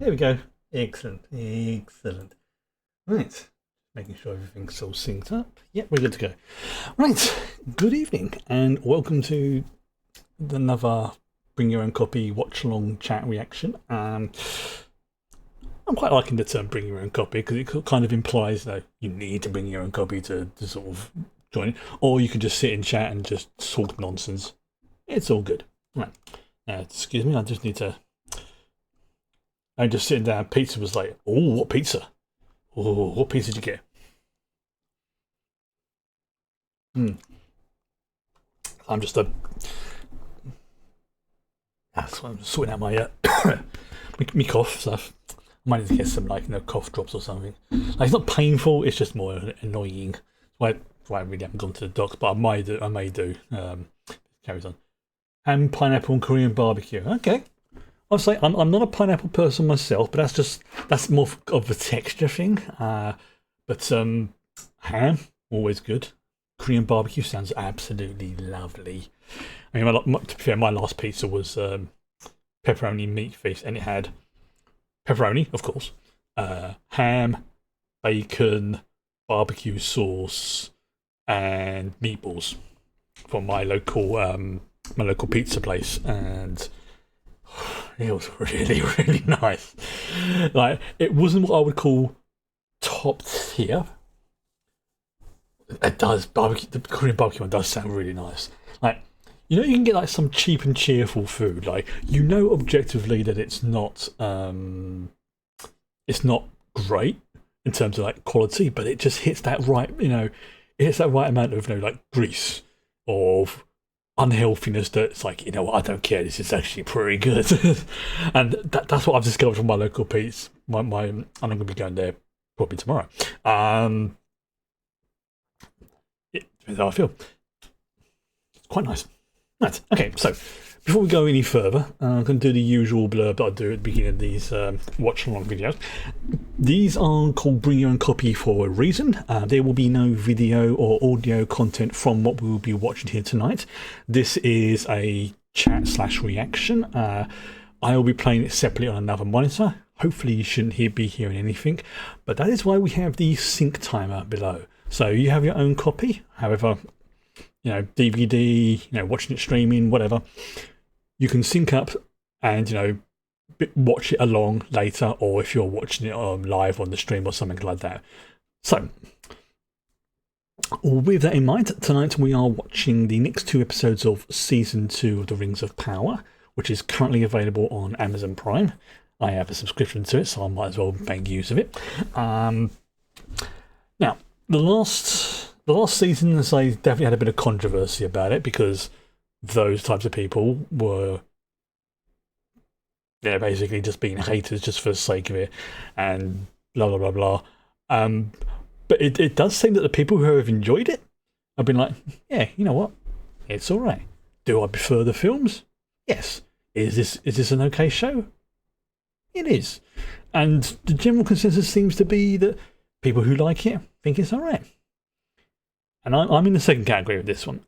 There we go. Excellent. Excellent. Right. Making sure everything's all synced up. Yep, we're good to go. Right. Good evening and welcome to another Bring Your Own Copy watch along chat reaction. I'm quite liking the term bring your own copy because it kind of implies that you need to bring your own copy to sort of join, or you can just sit in chat and just talk nonsense. It's all good. Right. Excuse me, I just need to. I'm just sitting down. Pizza was like, oh, what pizza? Oh, what pizza did you get? I'm just I'm sorting out my my cough stuff. I might need to get some cough drops or something. Like, it's not painful. It's just more annoying. Why I really haven't gone to the docs, but I may do. Carries on. And pineapple and Korean barbecue. Okay. I'll say I'm not a pineapple person myself, but that's more of a texture thing. But ham, always good. Korean barbecue sounds absolutely lovely. I mean, to be fair, my last pizza was pepperoni meat feast, and it had pepperoni, of course, ham, bacon, barbecue sauce, and meatballs from my local pizza place, and it was really, really nice. Like, it wasn't what I would call top tier. It does. The Korean barbecue one does sound really nice. Like, you can get like some cheap and cheerful food. Like, objectively that it's not great in terms of like quality, but it just hits that right. It hits that right amount of like grease or unhealthiness that it's like, what, I don't care, this is actually pretty good. And that's what I've discovered from my local Pete's. I'm going to be going there probably tomorrow. It depends how I feel. It's quite nice. Right, okay, so before we go any further, I'm going to do the usual blurb that I do at the beginning of these watch-along videos. These are called Bring Your Own Copy for a reason. There will be no video or audio content from what we will be watching here tonight. This is a chat/reaction. I will be playing it separately on another monitor. Hopefully you shouldn't be hearing anything, but that is why we have the sync timer below. So you have your own copy, however, DVD, watching it streaming, whatever. You can sync up and, watch it along later, or if you're watching it live on the stream or something like that. So, with that in mind, tonight we are watching the next 2 episodes of Season 2 of The Rings of Power, which is currently available on Amazon Prime. I have a subscription to it, so I might as well make use of it. Now, the last season, I definitely had a bit of controversy about it because those types of people were basically just being haters just for the sake of it and blah, blah, blah, blah. But it does seem that the people who have enjoyed it have been like, yeah, you know what? It's all right. Do I prefer the films? Yes. Is this an okay show? It is. And the general consensus seems to be that people who like it think it's all right. And I'm in the second category with this one.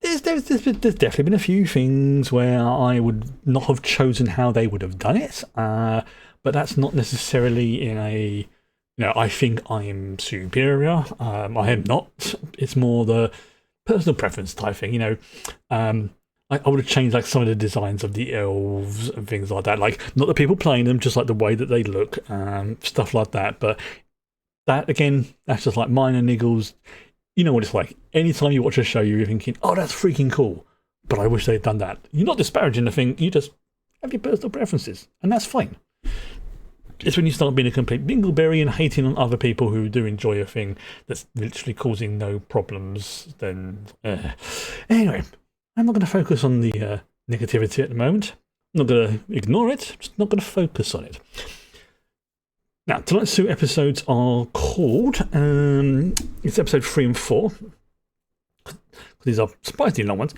There's definitely been a few things where I would not have chosen how they would have done it, but that's not necessarily in a, I think I'm superior. I am not. It's more the personal preference type thing. I would have changed like some of the designs of the elves and things like that. Like, not the people playing them, just like the way that they look, stuff like that. But that, again, that's just like minor niggles. You know what it's like. Anytime you watch a show, you're thinking, oh, that's freaking cool, but I wish they'd done that. You're not disparaging the thing, you just have your personal preferences, and that's fine. It's when you start being a complete dingleberry and hating on other people who do enjoy a thing that's literally causing no problems, then... Anyway, I'm not going to focus on the negativity at the moment. I'm not going to ignore it, I'm just not going to focus on it. Now, tonight's 2 episodes are called, it's episode 3 and 4. These are surprisingly long ones.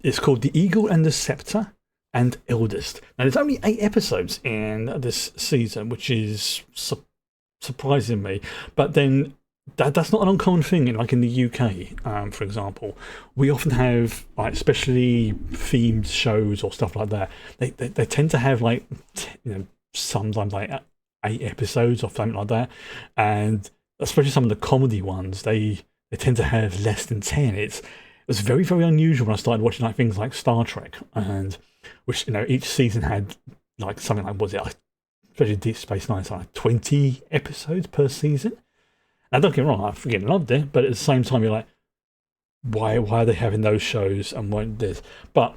It's called The Eagle and the Scepter and Eldest. Now, there's only 8 episodes in this season, which is surprising me. But then that's not an uncommon thing. Like in the UK, for example, we often have like especially themed shows or stuff like that. They tend to have like sometimes like 8 episodes or something like that, and especially some of the comedy ones, they tend to have less than 10. It was very, very unusual when I started watching like things like Star Trek, and which each season had like something like, was it like, especially Deep Space Nine, so like 20 episodes per season. Now don't get me wrong, I freaking loved it, but at the same time you're like, why are they having those shows and why this? But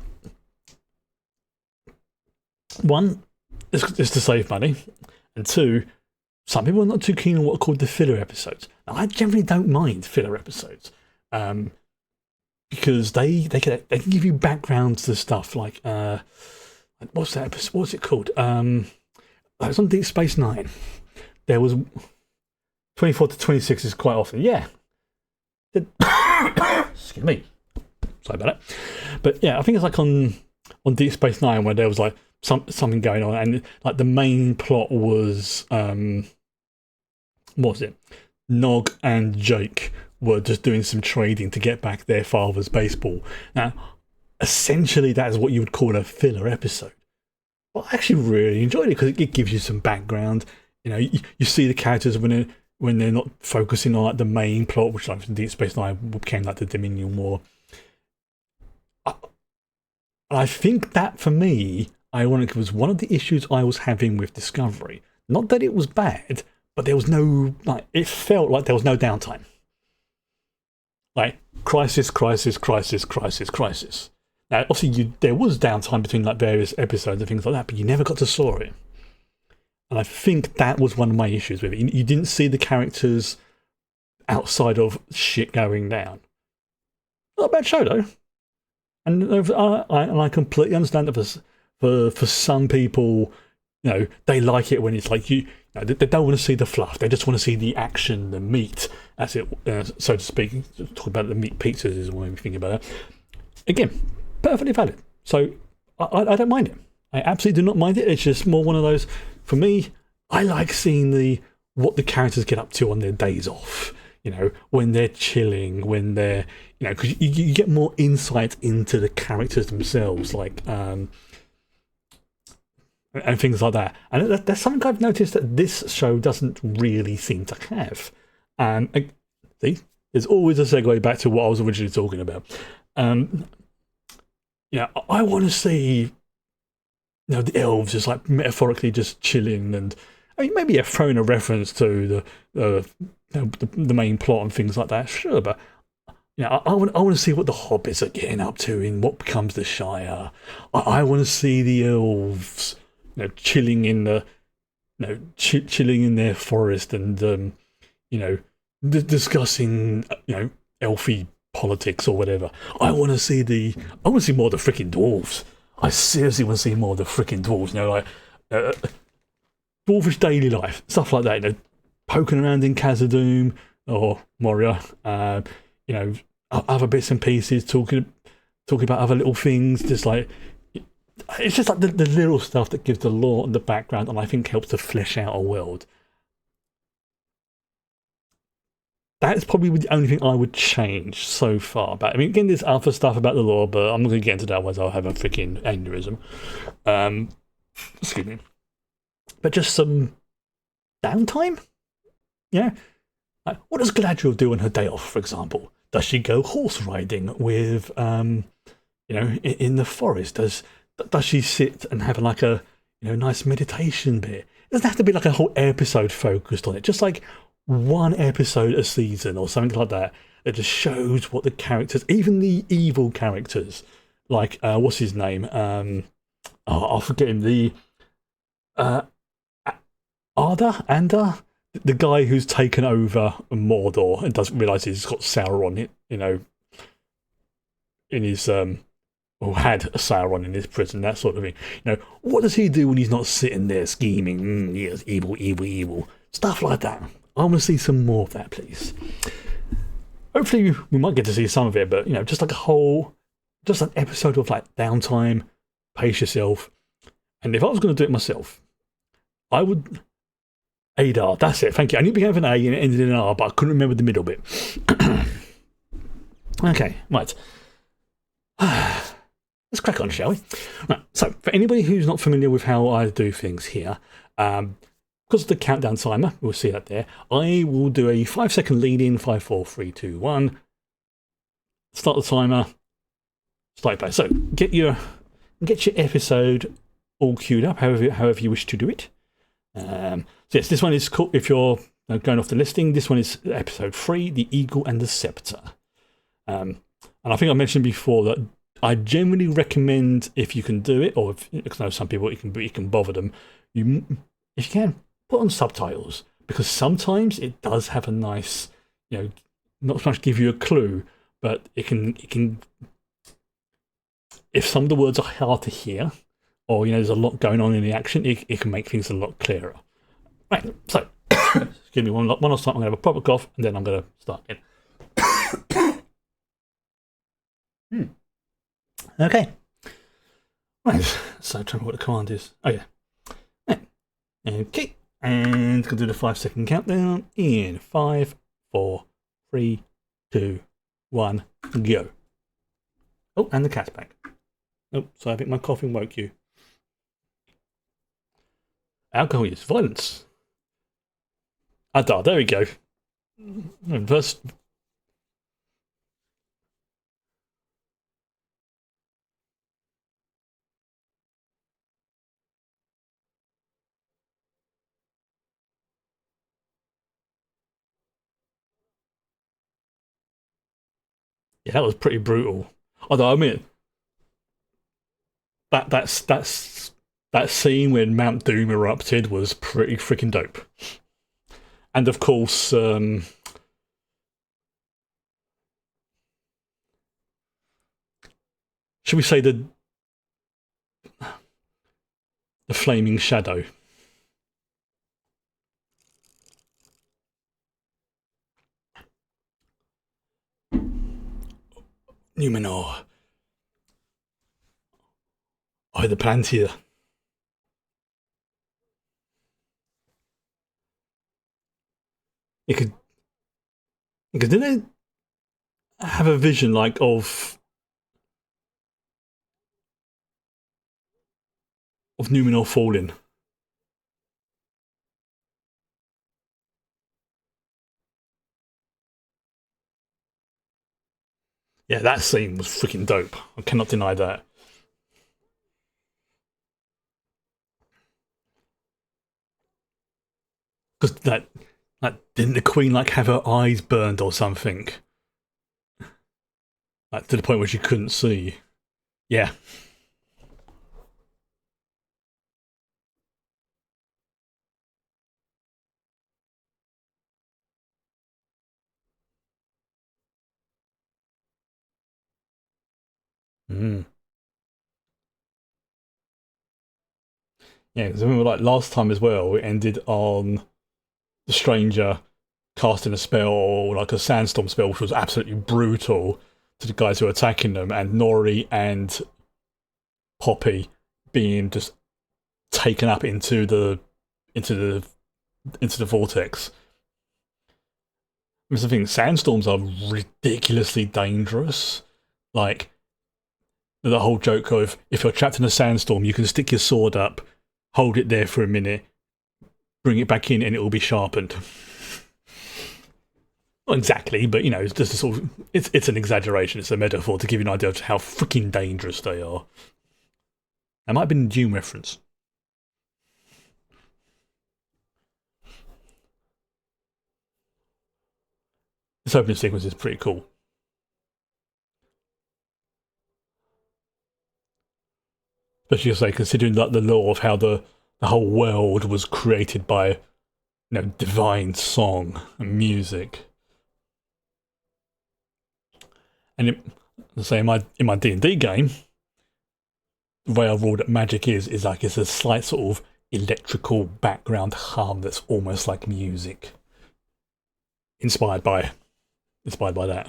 one, it's to save money, and two, some people are not too keen on what are called the filler episodes. Now, I generally don't mind filler episodes, because they can give you background to stuff like what's that episode? What's it called? It was on Deep Space Nine. There was 24 to 26 is quite often. Yeah. Excuse me. Sorry about that. But yeah, I think it's like on Deep Space Nine where there was like something going on, and like the main plot was what was it? Nog and Jake were just doing some trading to get back their father's baseball. Now, essentially, that is what you would call a filler episode. Well, I actually really enjoyed it because it gives you some background. You see the characters when they're not focusing on like the main plot, which like Deep Space Nine became like the Dominion War. I think that for me, ironically, was one of the issues I was having with Discovery. Not that it was bad, but there was no, like, it felt like there was no downtime. Like, crisis, crisis, crisis, crisis, crisis. Now, obviously, there was downtime between like various episodes and things like that, but you never got to saw it. And I think that was one of my issues with it. You didn't see the characters outside of shit going down. Not a bad show, though. And I completely understand that for some people, they like it when it's like they don't want to see the fluff. They just want to see the action, the meat. That's it, so to speak. Talk about the meat pizzas is what I'm thinking about that. Again, perfectly valid. So I don't mind it. I absolutely do not mind it. It's just more one of those. For me, I like seeing what the characters get up to on their days off. When they're chilling, when they're because you get more insight into the characters themselves, like and things like that. And that's something I've noticed that this show doesn't really seem to have. See, there's always a segue back to what I was originally talking about. I want to see, the elves just like metaphorically just chilling, and I mean maybe throwing a reference to the main plot and things like that. Sure, but I want to see what the hobbits are getting up to in what becomes the Shire. I want to see the elves, chilling in the, chilling in their forest and discussing elfy politics or whatever. I want to see more of the freaking dwarves. I seriously want to see more of the freaking dwarves. Like dwarvish daily life, stuff like that. Poking around in Khazad-dûm or Moria. Other bits and pieces, talking about other little things. Just like it's just like the little stuff that gives the lore and the background, and I think helps to flesh out a world. That's probably the only thing I would change so far. But I mean, again, there's other stuff about the lore, but I'm not going to get into that. Otherwise, I'll have a freaking aneurysm. Excuse me. But just some downtime. Yeah. Like, what does Galadriel do on her day off, for example? Does she go horse riding with, in the forest? Does she sit and have like a, nice meditation bit? It doesn't have to be like a whole episode focused on it. Just like one episode a season or something like that. It just shows what the characters, even the evil characters, like what's his name? I'll forget him. The Anda. The guy who's taken over Mordor and doesn't realise he's got Sauron, in his or had a Sauron in his prison, that sort of thing. What does he do when he's not sitting there scheming? Yes, evil, evil, evil, stuff like that. I want to see some more of that, please. Hopefully, we might get to see some of it, but just like just an episode of like downtime, pace yourself. And if I was going to do it myself, I would Adar, that's it. Thank you. I knew it began with an A and it ended in an R, but I couldn't remember the middle bit. Okay, right. Let's crack on, shall we? Right, so, for anybody who's not familiar with how I do things here, because of the countdown timer, we'll see that there, I will do a 5-second lead in 5, 4, 3, 2, 1. Start the timer, start play. So, get your episode all queued up, however you wish to do it. So yes, this one is called, if you're going off the listing, this one is episode 3, The Eagle and the Scepter. And I think I mentioned before that I generally recommend, if you can do it, or because I know some people you can bother them, if you can, put on subtitles, because sometimes it does have a nice, not so much give you a clue, but it can if some of the words are hard to hear, or there's a lot going on in the action, it can make things a lot clearer. Right, so give me one last time. I'm going to have a proper cough, and then I'm going to start again. Okay. Right, so tell me what the command is. Oh, yeah. Right. Okay, and going to do the 5-second countdown in 5, 4, 3, 2, 1, go. Oh, and the cat's back. Oh, so I think my coughing woke you. Alcohol use, violence. Adar, there we go. First. Yeah, that was pretty brutal. Although, I mean, that scene when Mount Doom erupted was pretty freaking dope. And of course, should we say the flaming shadow? Numenor. Oh, the Plantier. It could. Because didn't it have a vision like of Numenor falling? Yeah, that scene was freaking dope. I cannot deny that. Because didn't the Queen have her eyes burned or something? To the point where she couldn't see. Yeah. Mm. Yeah, because I remember last time as well, it ended on the stranger casting a spell, or a sandstorm spell, which was absolutely brutal to the guys who were attacking them, and Nori and Poppy being just taken up into the vortex. I mean, something sandstorms are ridiculously dangerous. Like the whole joke of, if you're trapped in a sandstorm, you can stick your sword up, hold it there for a minute, bring it back in, and it will be sharpened. Not exactly, but it's just a sort of it's an exaggeration. It's a metaphor to give you an idea of how freaking dangerous they are. That might have been a Dune reference. This opening sequence is pretty cool, especially considering the lore of how the whole world was created by divine song and music. And in my D&D game, the way I rule that magic is it's a slight sort of electrical background hum that's almost like music, inspired by that.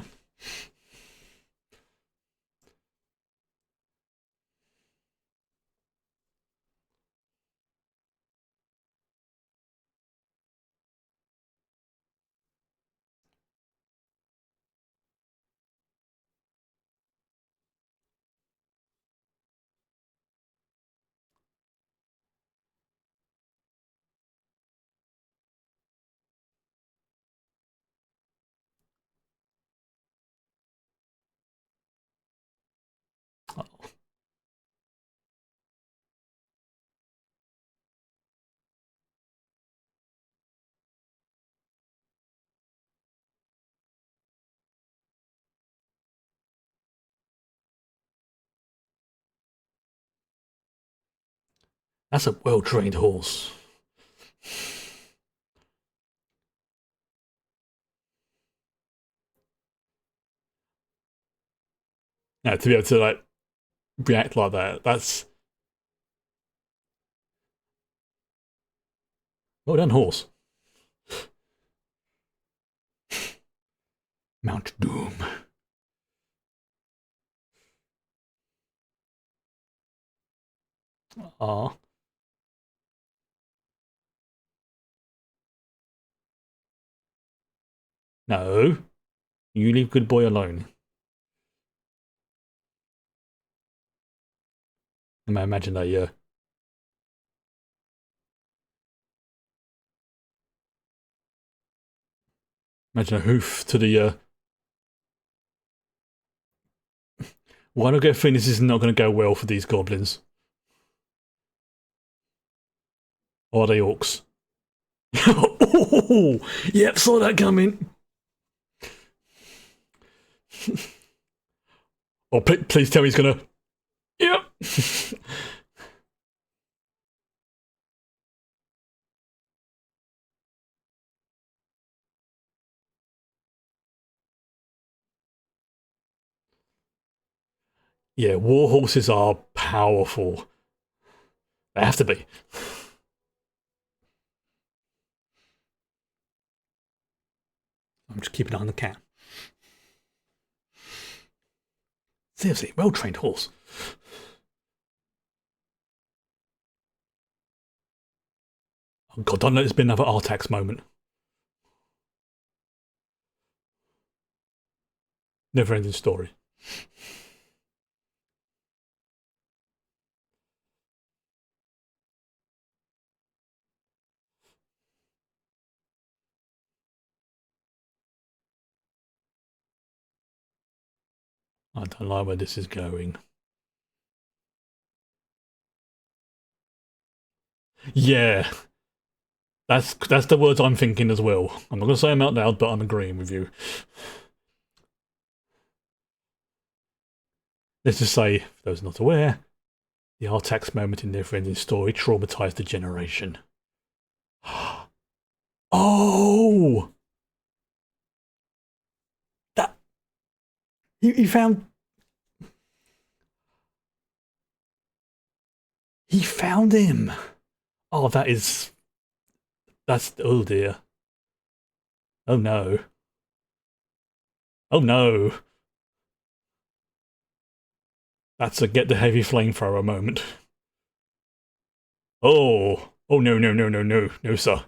That's a well-trained horse. Now, to be able to like react like that, that's well done, horse. Mount Doom. Ah, no. You leave good boy alone. I imagine imagine a hoof to the why do I get a feeling this is not going to go well for these goblins? Or are they orcs? Oh, yep, saw that coming. Or please tell me he's gonna. Yep. Yeah, war horses are powerful. They have to be. I'm just keeping an eye on the cat. Seriously, well trained horse. Oh god, don't let this be another Artax moment. Never ending story. I don't like where this is going. Yeah, that's the words I'm thinking as well. I'm not going to say them out loud, but I'm agreeing with you. Let's just say, for those not aware, the Artax moment in Neverending Story traumatized a generation. Oh, that he found he found him. Oh, that's oh dear. Oh no. Oh no. That's a get the heavy flamethrower moment. Oh. Oh no no no no no no sir.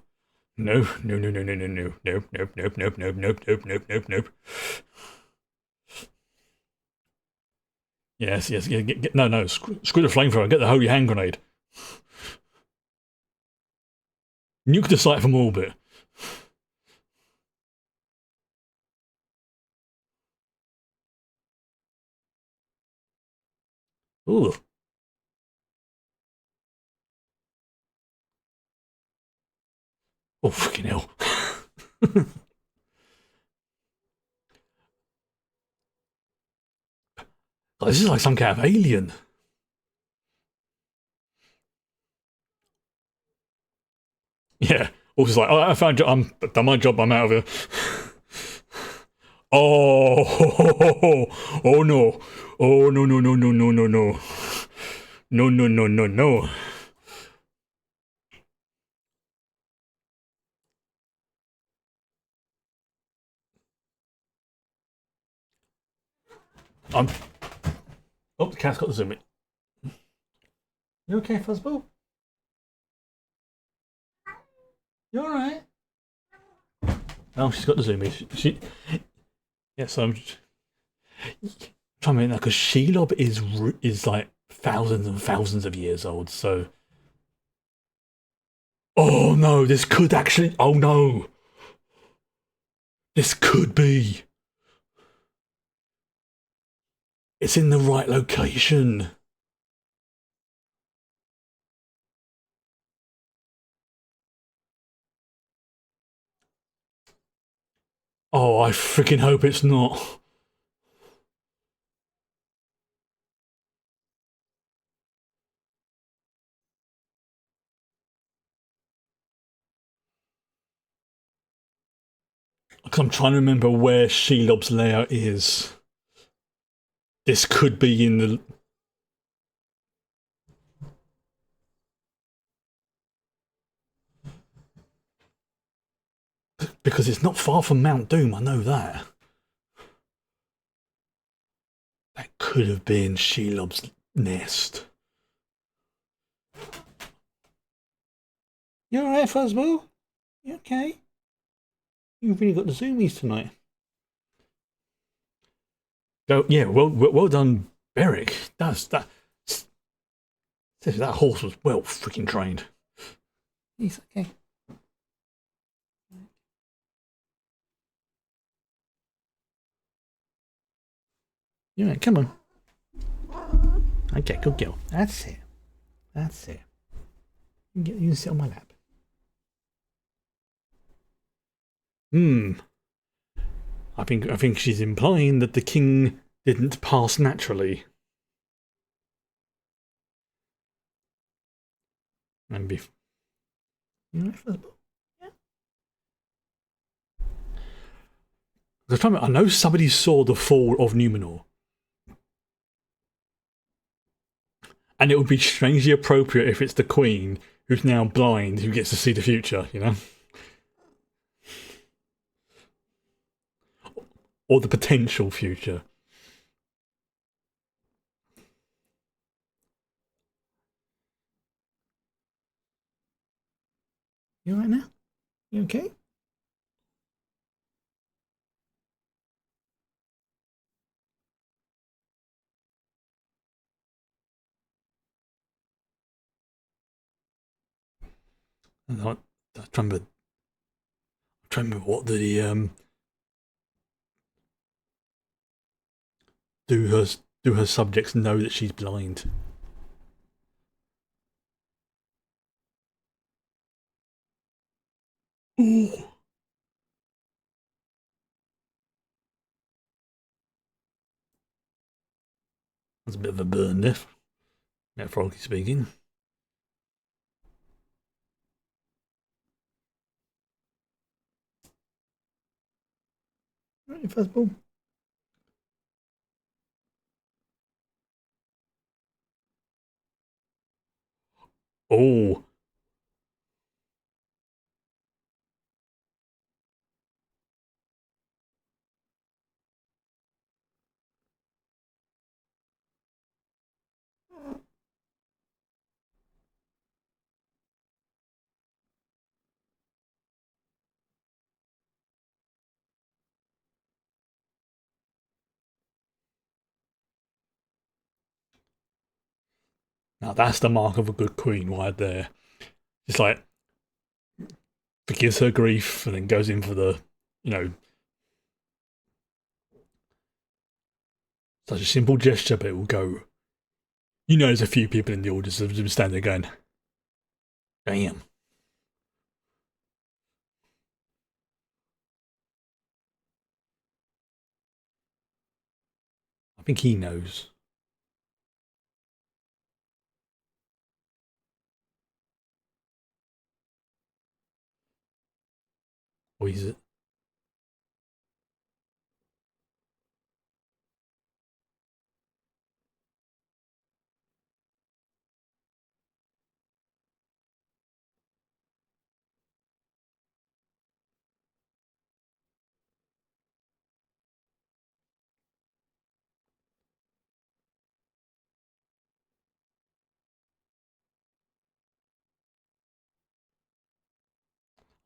No no no no no no no nope nope nope nope nope nope nope nope nope nope. Yes yes yeah, no no screw the flamethrower. Get the holy hand grenade. Nuke the site from orbit. Ooh. Oh fucking hell. This is like some kind of alien. Yeah. Also like, oh, I found I'm done my job, I'm out of here. Oh, oh no. Oh no no no no no no no. No no no no no. I'm oh the cat's got the zoom in. You okay, Fuzzball? You alright? Oh, she's got the zoom in. Yeah, so I'm trying to make that because Shelob is like thousands and thousands of years old, so oh no, this could actually oh no. This could be. It's in the right location. Oh, I freaking hope it's not. Because I'm trying to remember where Shelob's lair is. This could be in the... Because it's not far from Mount Doom, I know that. That could have been Shelob's nest. You alright, Fuzzball? You okay? You've really got the zoomies tonight. Oh, yeah, well done, Beric. That horse was well freaking trained. He's okay. Yeah, come on. Okay, good girl. That's it. That's it. You can sit on my lap. I think she's implying that the king didn't pass naturally. And be, you know, yeah. I know somebody saw the fall of Numenor. And it would be strangely appropriate if it's the Queen, who's now blind, who gets to see the future, you know? Or the potential future. You alright now? You okay? I'm trying to remember what the do her subjects know that she's blind? Ooh. That's a bit of a burn there, metaphorically speaking. Right, first ball. Oh. Now that's the mark of a good queen right there. It's like forgives her grief and then goes in for the, you know, such a simple gesture, but it will go. You know, there's a few people in the audience that have standing there going, damn. I think he knows. Or is it?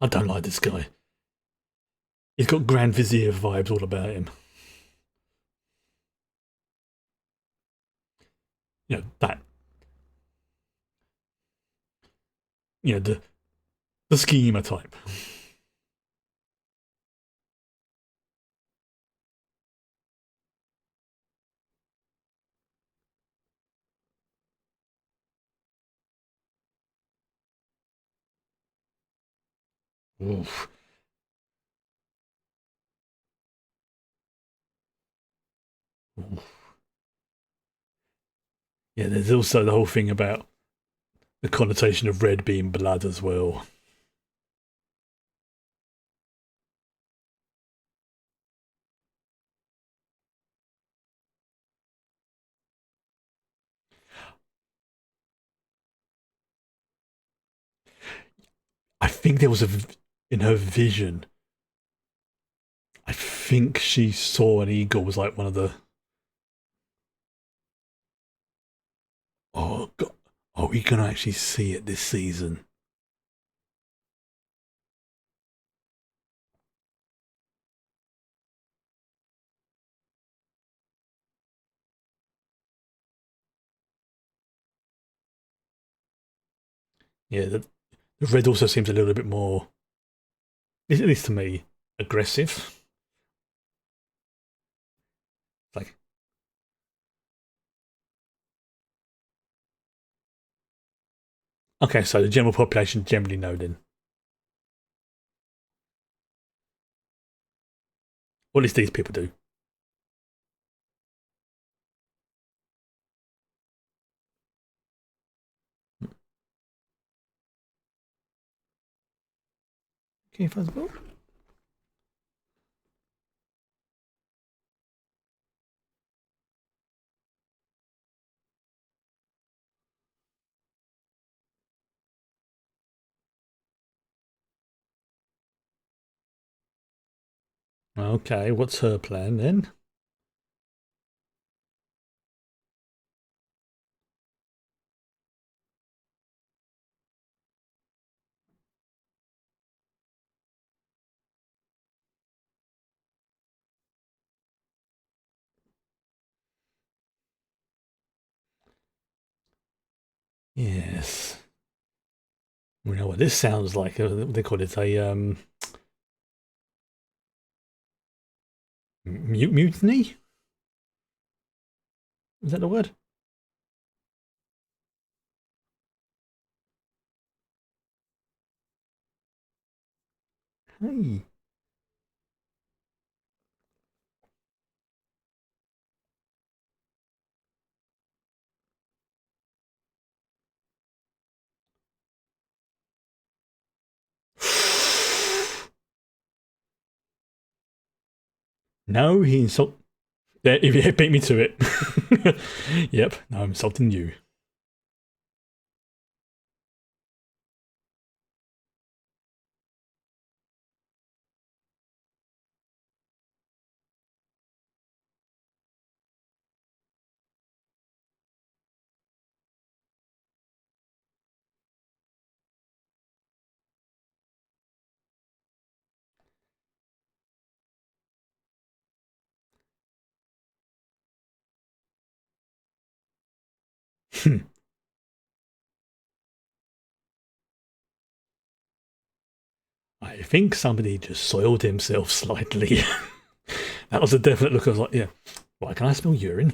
I don't like this guy. He's got Grand Vizier vibes all about him. You know, that. You know, the schemer type. Oof. Oof. Yeah, there's also the whole thing about the connotation of red being blood as well. think there was in her vision. I think she saw an eagle was like one of the. Oh God, are we gonna actually see it this season? Yeah, the red also seems a little bit more, at least to me, aggressive. Like, okay, so the general population generally know then. Or at least these people do. Okay, first of all. Okay, what's her plan then? Yes. We know what this sounds like. They call it a mutiny. Is that the word? Hey. No, he insult. Yeah, if you beat me to it. Yep, now I'm insulting you. I think somebody just soiled himself slightly. That was a definite look. I was like, yeah, why can I smell urine?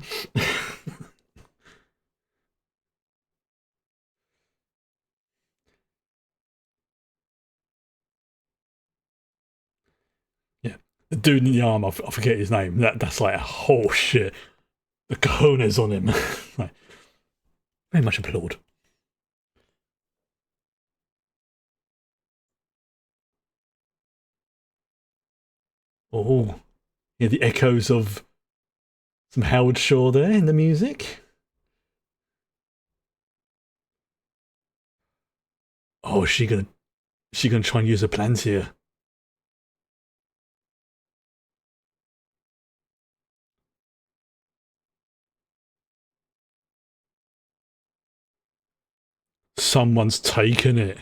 Yeah, the dude in the arm, I forget his name. That's like, oh shit, the cojones on him. Like, very much applaud. Oh, yeah, the echoes of some Howard Shaw there in the music. Oh, is she gonna try and use her plans here? Someone's taken it.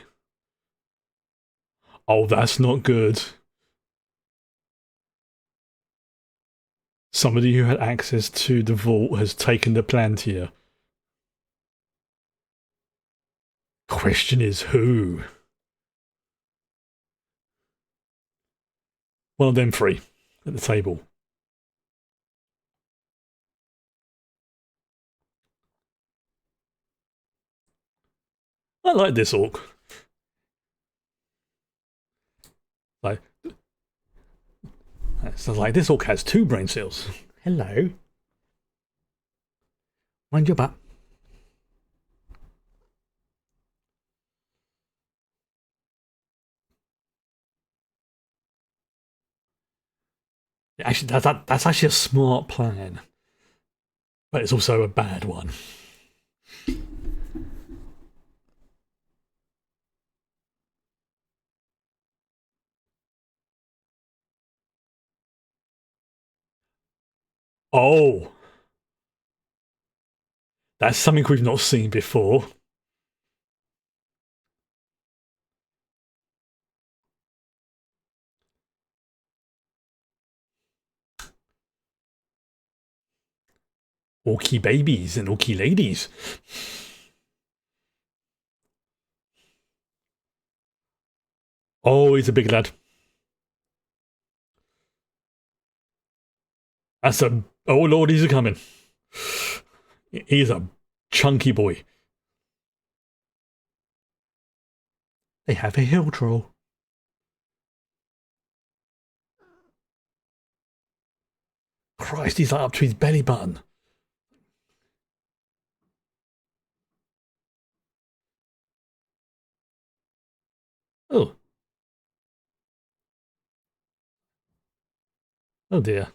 Oh, that's not good. Somebody who had access to the vault has taken the plant here. Question is who? One of them three at the table. I like this orc. Like, so like this orc has two brain cells. Hello. Mind your butt. Actually, that's actually a smart plan, but it's also a bad one. Oh, that's something we've not seen before. Orky babies and orky ladies. Oh, he's a big lad. That's a. Oh lord, he's a coming. He's a chunky boy. They have a hill troll. Christ, he's like up to his belly button. Oh, oh dear.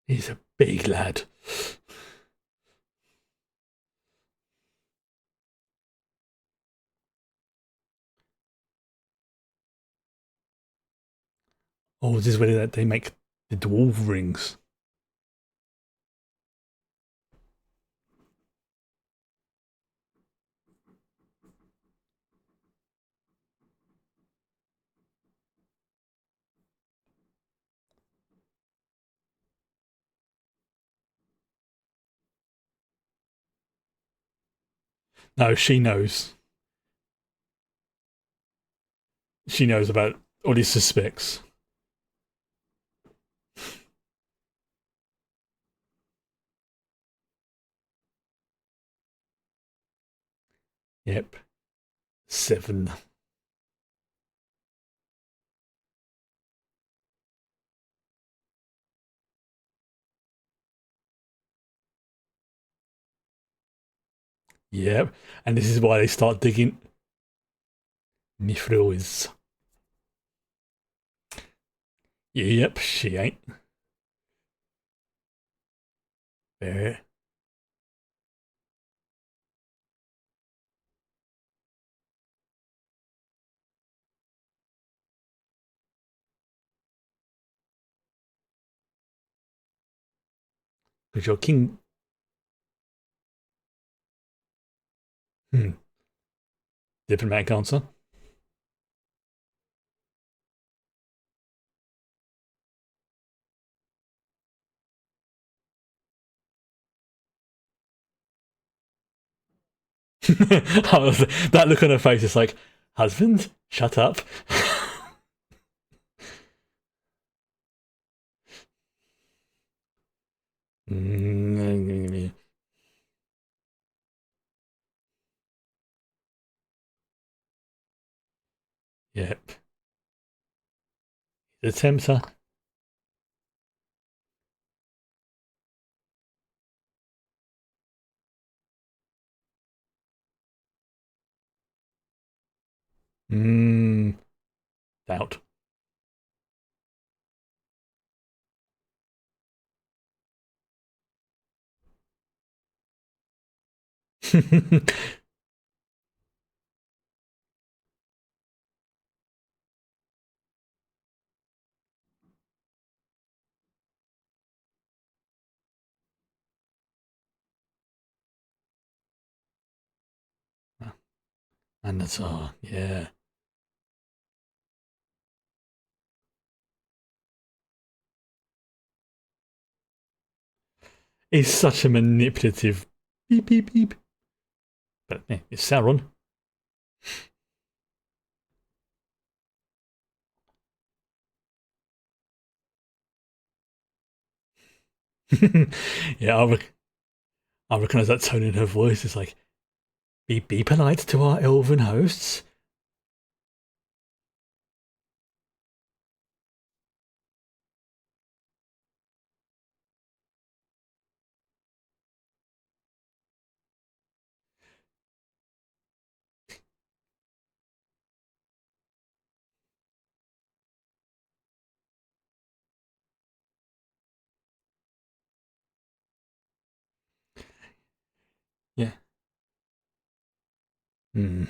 He's a big lad. Oh, this is where they make the dwarf rings. No, she knows. She knows about all these suspects. Yep. 7. Yep. And this is why they start digging. Mifro. Yep, she ain't. There. Because your king. Hmm. Diplomatic answer. That look on her face is like, husband, shut up. Yep. The tempter. Doubt. And that's yeah. It's such a manipulative beep beep beep. But yeah, it's Sauron. Yeah, I recognise that tone in her voice. It's like, be polite to our elven hosts. Hmm.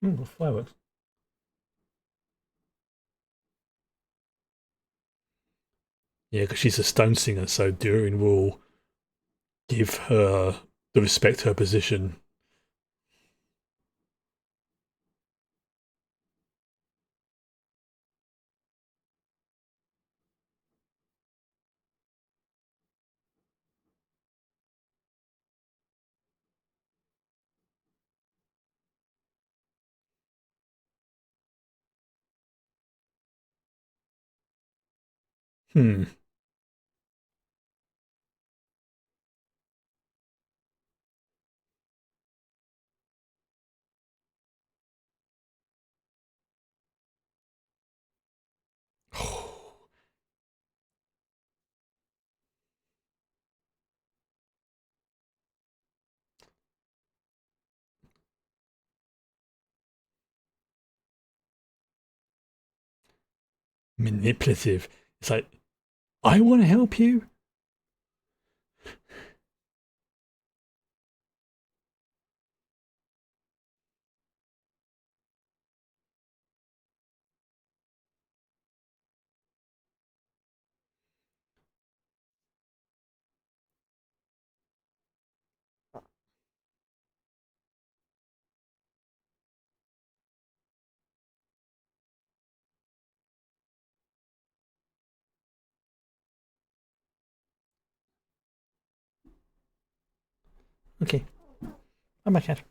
Hmm, fireworks. Yeah, because she's a stone singer, so Durin will give her the respect her position. Hmm. Manipulative. It's like, I want to help you. Okay, I'm back at.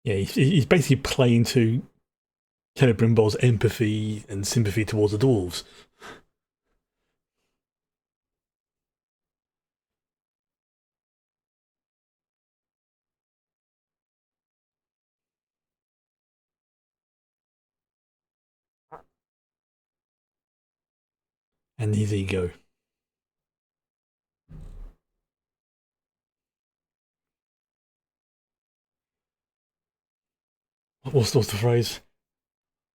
Yeah, he's basically playing to Celebrimbol's empathy and sympathy towards the dwarves. And his ego. What's the phrase?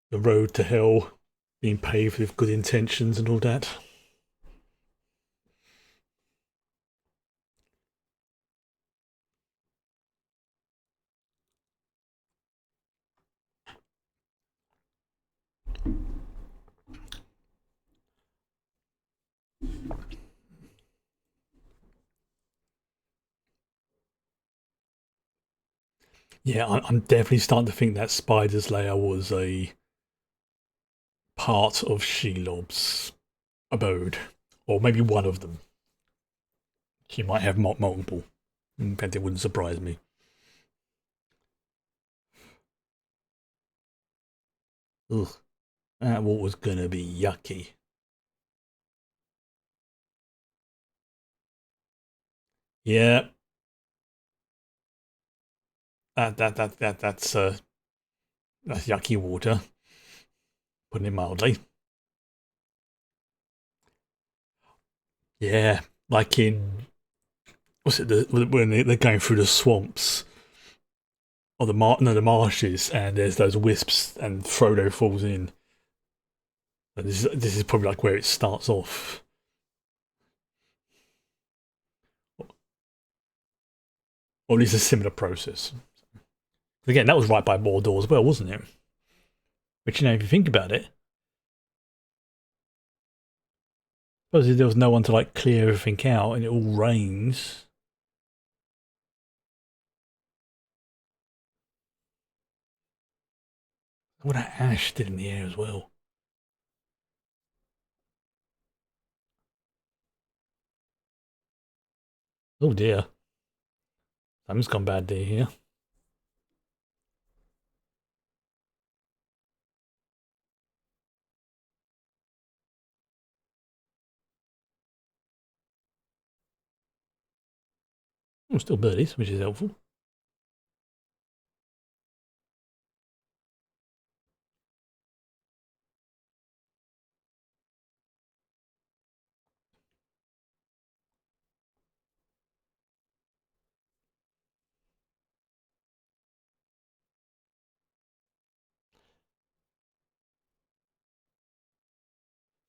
The road to hell being paved with good intentions and all that. Yeah, I'm definitely starting to think that Spider's lair was a part of Shelob's abode, or maybe one of them. She might have multiple. In fact, it wouldn't surprise me. Ugh, that water was gonna be yucky. Yeah, that's yucky water, putting it mildly. Yeah, like in what's it when they're going through the swamps or the marshes, and there's those wisps, and Frodo falls in. And this is probably like where it starts off, or at least a similar process. Again, that was right by Mordor as well, wasn't it? Which, if you think about it, suppose if there was no one to like clear everything out and it all rains, what that ash did in the air as well. Oh dear, something's gone bad there here. Oh, still birdies, which is helpful.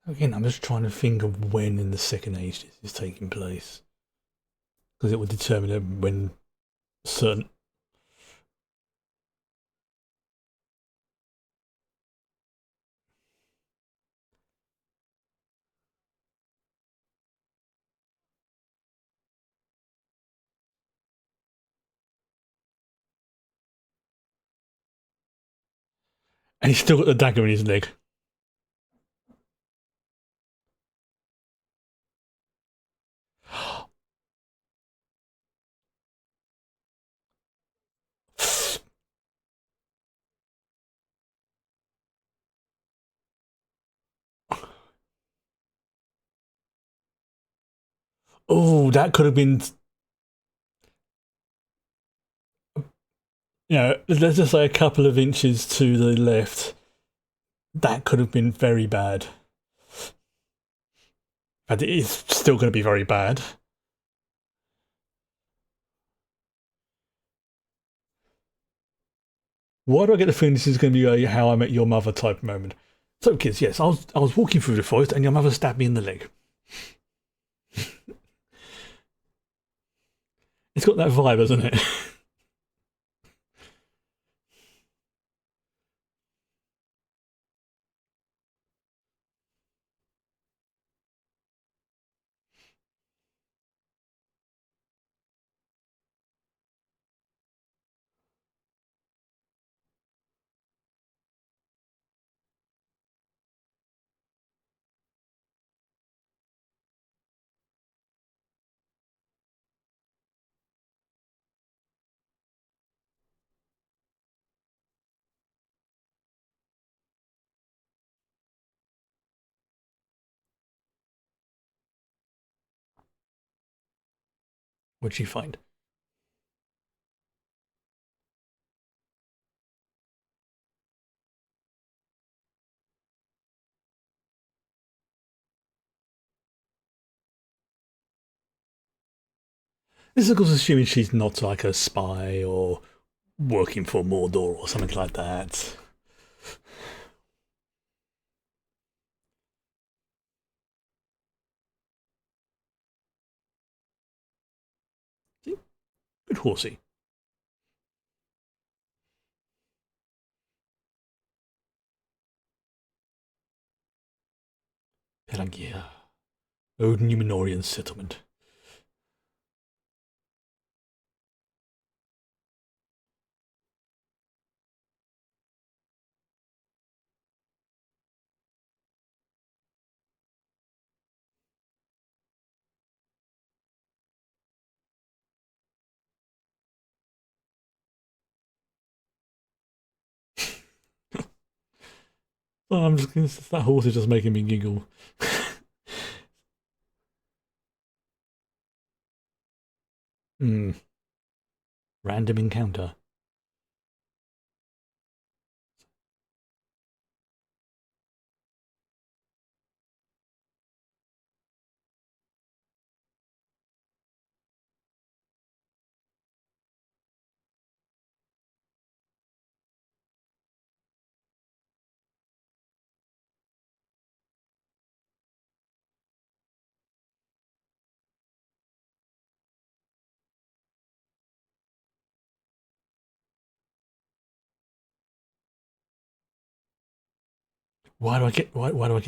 Again, I'm just trying to think of when in the second age this is taking place. Because it will determine when certain. And he's still got the dagger in his leg. Oh, that could have been. Let's just say a couple of inches to the left. That could have been very bad. And it is still going to be very bad. Why do I get the feeling this is going to be a How I Met Your Mother type moment? So, kids, yes, I was walking through the forest and your mother stabbed me in the leg. It's got that vibe, hasn't it? What'd she find? This is, of course, assuming she's not like a spy or working for Mordor or something like that. See? Good horsey. Pelangia. Old Numenorian settlement. Oh, that horse is just making me giggle. Hmm. Random encounter. Why do I get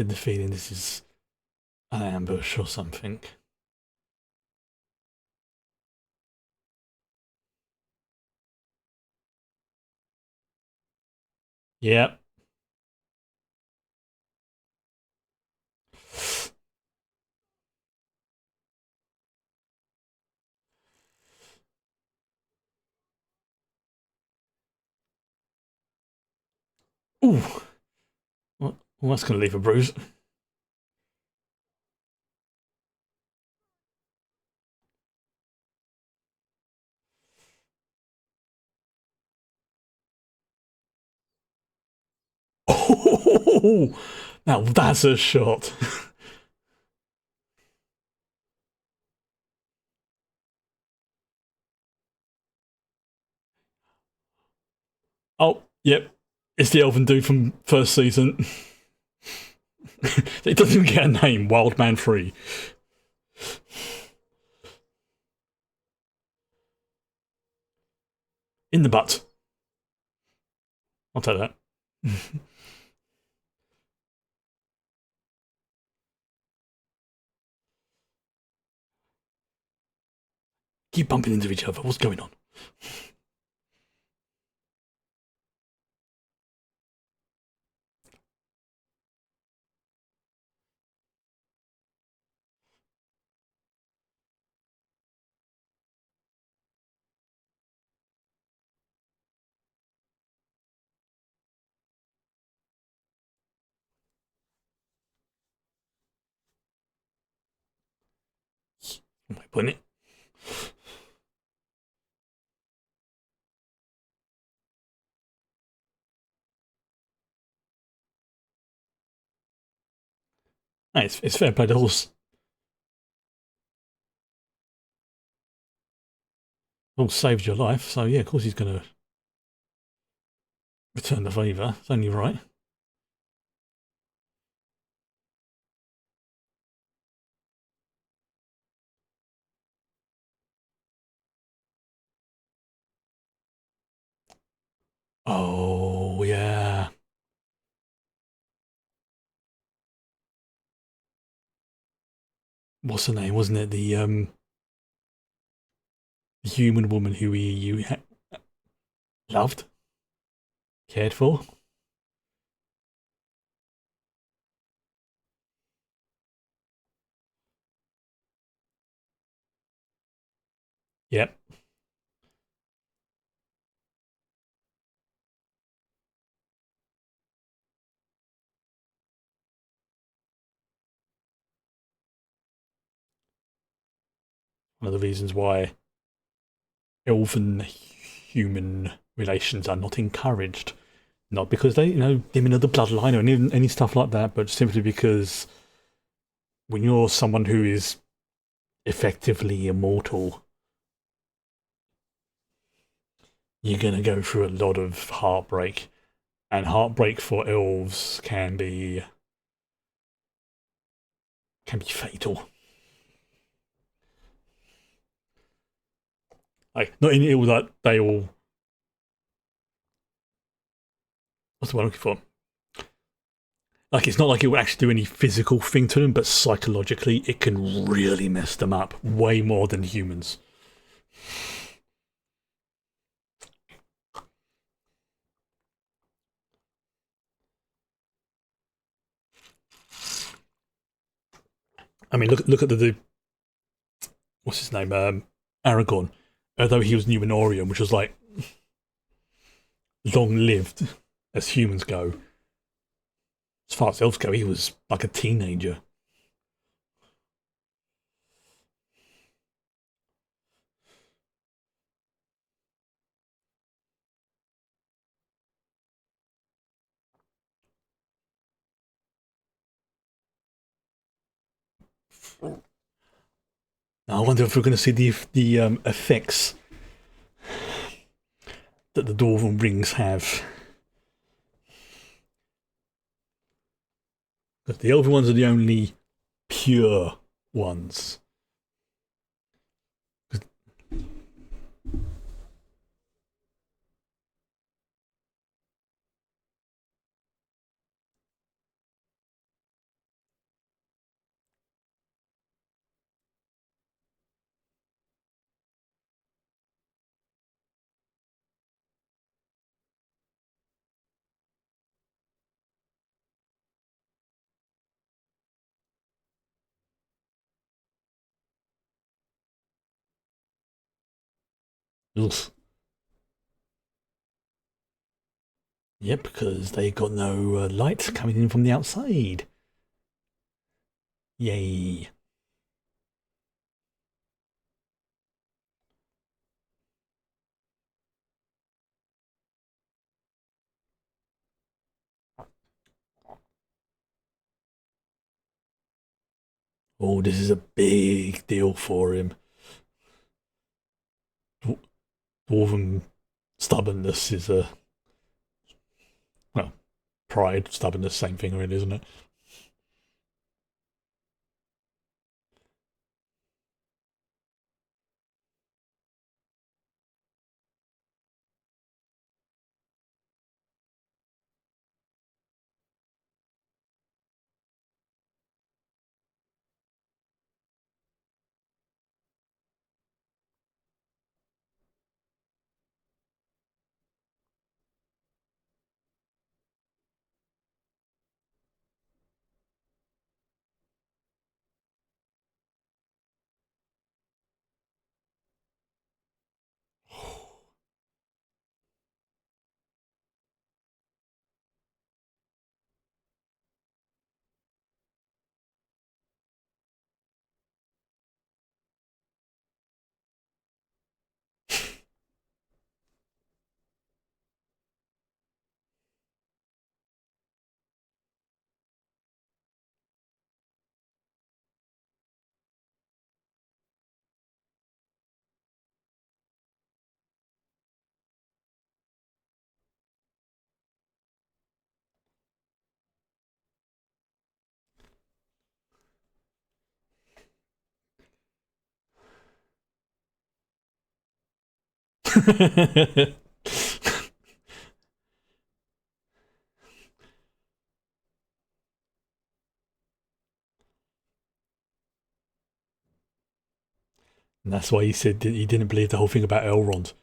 the feeling this is an ambush or something? Yep. Ooh. Well, that's going to leave a bruise. Now that's a shot. Oh, yep. It's the elven dude from first season. It doesn't even get a name. Wild Man 3. In the butt. I'll tell you that. Keep bumping into each other. What's going on? Am I putting it? Hey, it's fair play. The horse saved your life, so yeah, of course he's going to return the favour. It's only right. Oh, yeah. What's her name? Wasn't it the human woman who you loved, cared for? Yep. One of the reasons why elven human relations are not encouraged. Not because they, dim another bloodline or any stuff like that, but simply because when you're someone who is effectively immortal, you're going to go through a lot of heartbreak. And heartbreak for elves can be fatal. Like, not in it that they all. What's the word I'm looking for? Like, it's not like it will actually do any physical thing to them, but psychologically, it can really mess them up way more than humans. I mean, look at the what's his name, Aragorn. Although he was Numenorian, which was like long lived as humans go, as far as elves go, he was like a teenager. Now, I wonder if we're going to see the effects that the dwarven rings have. Because the elven ones are the only pure ones. Oof. Yep, because they got no light coming in from the outside. Yay. Oh, this is a big deal for him. Dwarven stubbornness is a, well, pride, stubbornness, same thing, really, isn't it? And that's why he said that he didn't believe the whole thing about Elrond.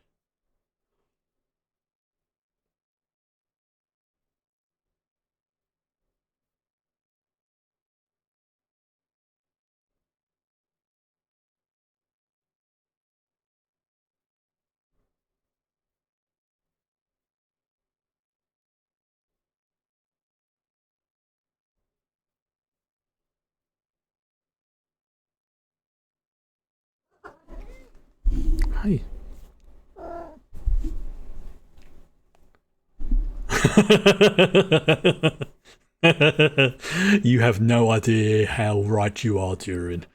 Hey. You have no idea how right you are, Durin.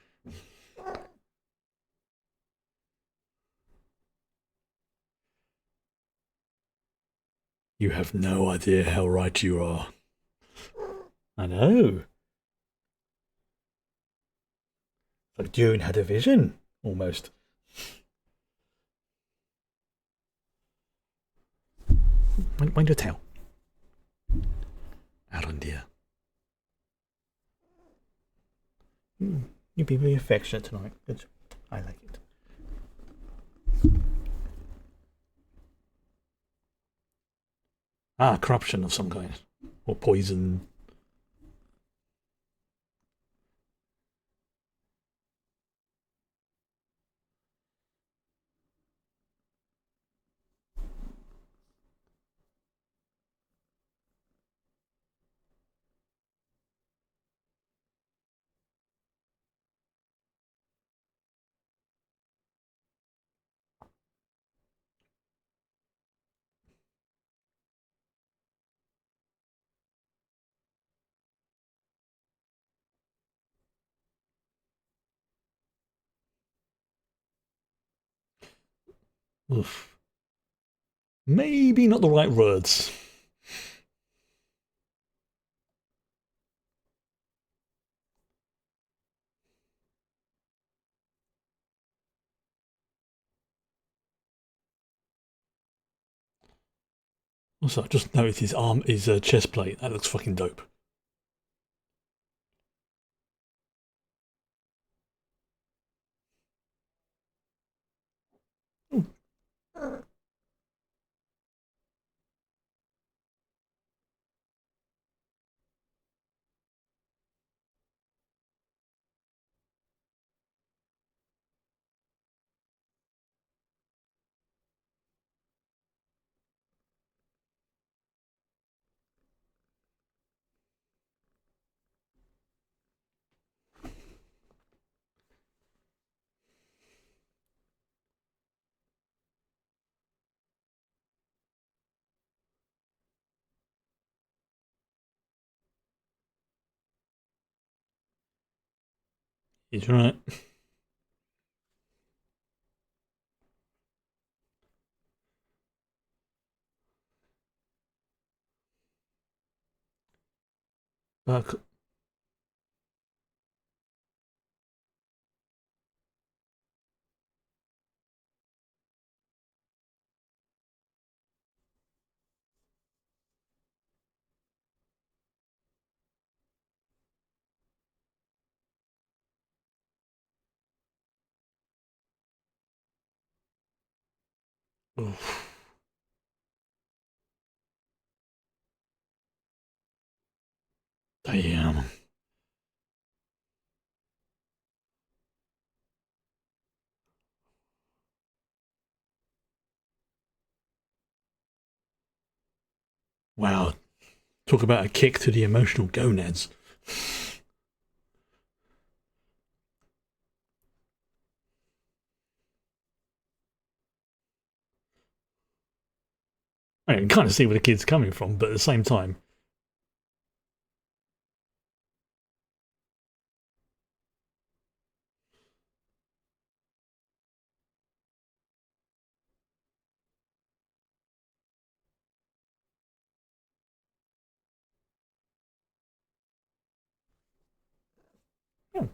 You have no idea how right you are. I know. Like Durin had a vision, almost. Mind your tail. Alan, dear. You've been very affectionate tonight. Good. I like it. Ah, corruption of some kind. Or poison. Oof. Maybe not the right words. Also, I just noticed his arm, his chest plate. That looks fucking dope. He's right. Uh, oof, damn. Wow. Talk about a kick to the emotional gonads. I can kind of see where the kid's coming from, but at the same time, oh, I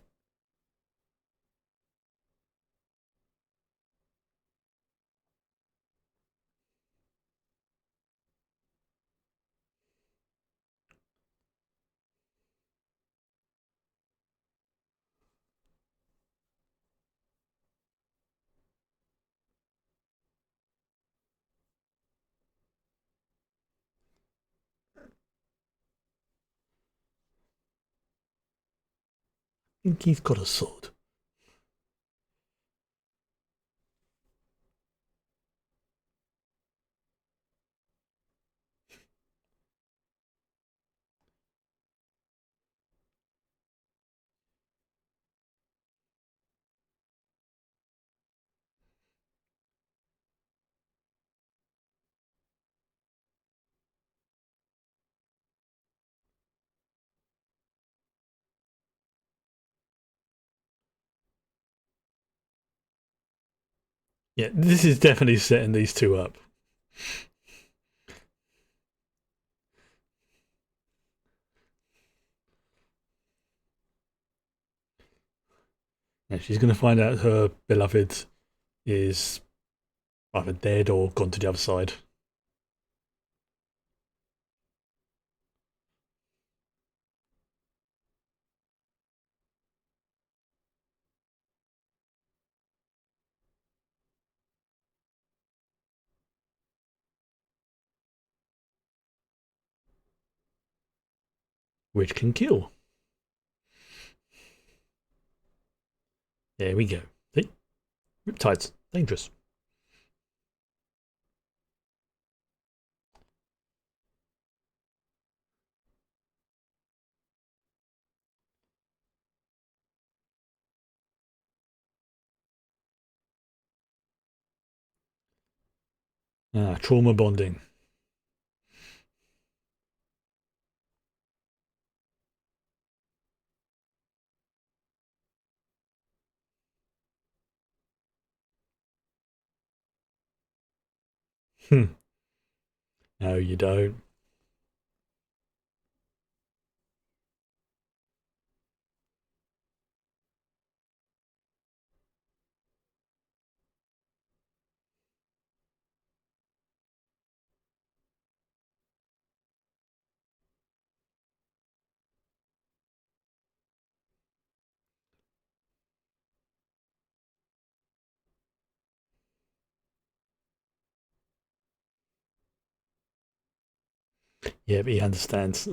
think he's got a sword. Yeah, this is definitely setting these two up. Yeah, she's going to find out her beloved is either dead or gone to the other side, which can kill. There we go. See? Riptides. Dangerous. Ah, trauma bonding. Hmm. No, you don't. Yeah, but he understands.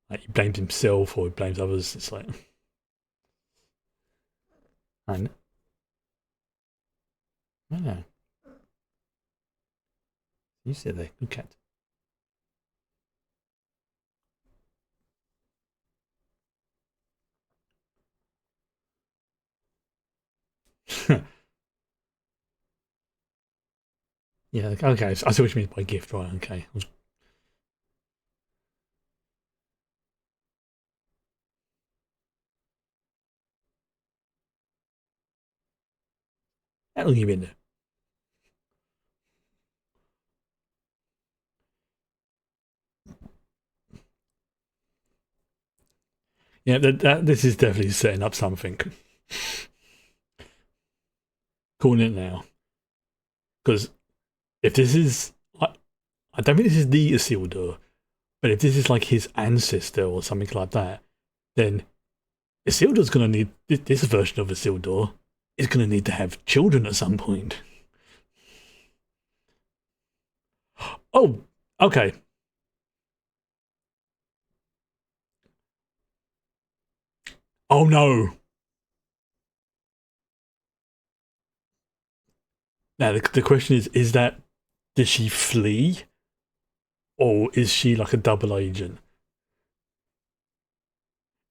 Like, he blames himself or he blames others. It's like, I know. You sit there. Good cat. Yeah, okay. I see what you mean by gift, right? Okay. How long you been there? Yeah, this is definitely setting up something. Calling it now. Because if this is, I don't think this is the Isildur, but if this is like his ancestor or something like that, then Isildur's going to need, this version of Isildur is going to need to have children at some point. Oh, okay. Oh no. Now the question is that, does she flee or is she like a double agent?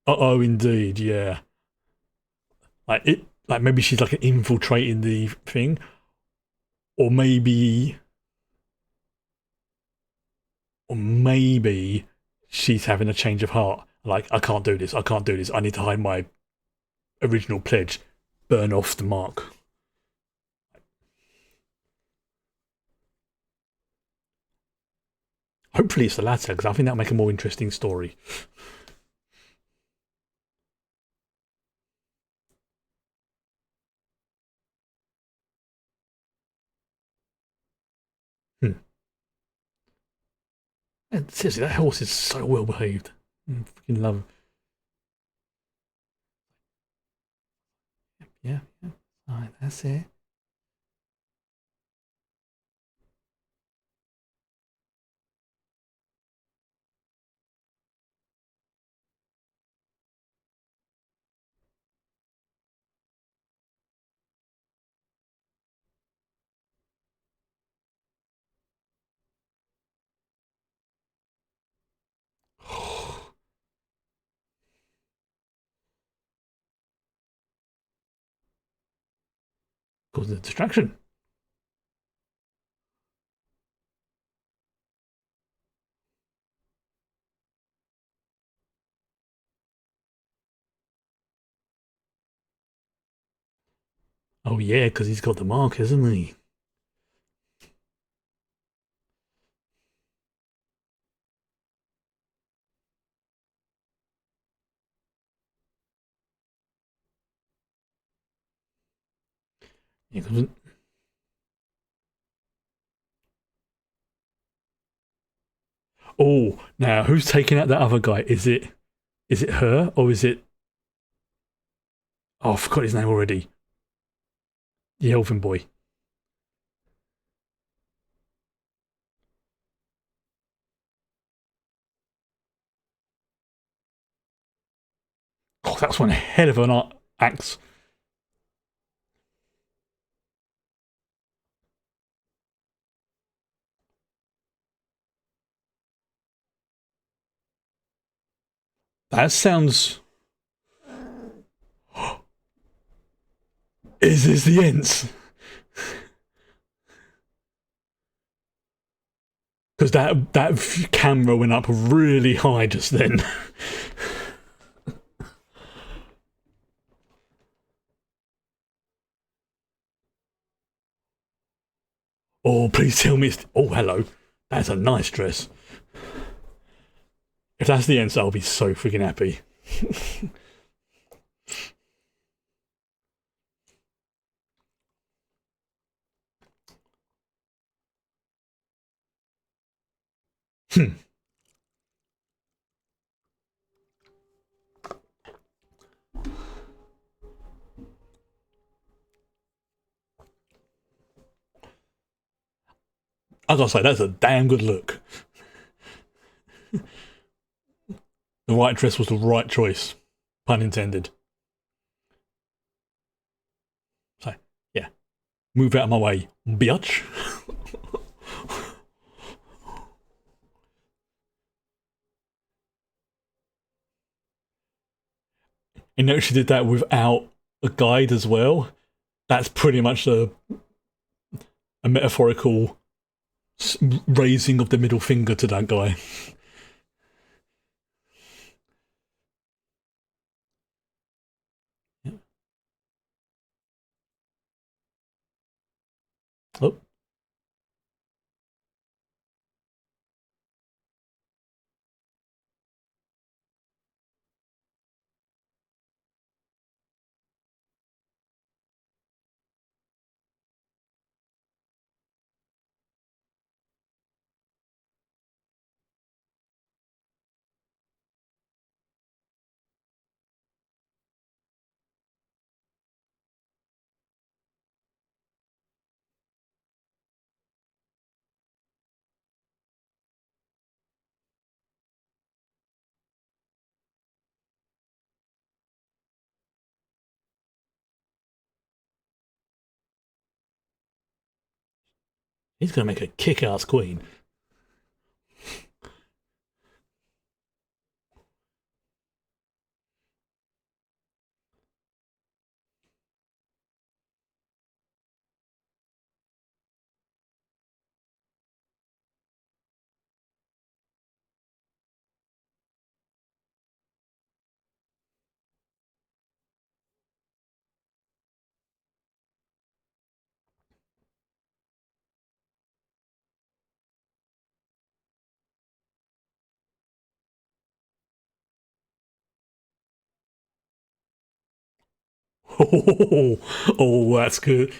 Oh, indeed, yeah. Like maybe she's like infiltrating the thing, or maybe she's having a change of heart. Like, I can't do this. I can't do this. I need to hide my original pledge. Burn off the mark. Hopefully, it's the latter because I think that'll make a more interesting story. Hmm. And seriously, that horse is so well behaved. I freaking love him. Yeah, yeah. All right, that's it. Cause the distraction. Oh yeah, because he's got the mark, hasn't he? Yeah, oh, now who's taking out that other guy? Is it her or is it? Oh, I forgot his name already. The elven boy. Oh, that's one hell of an axe. That sounds. Is this the Ents? Because that camera went up really high just then. Oh, please tell me. Oh, hello. That's a nice dress. If that's the Ents, I'll be so freaking happy. Hmm. I gotta say, that's a damn good look. The white dress was the right choice. Pun intended. So, yeah. Move out of my way, bitch. And notice she did that without a guide as well. That's pretty much a metaphorical raising of the middle finger to that guy. Oh, he's going to make a kick ass queen. Oh, oh, that's good.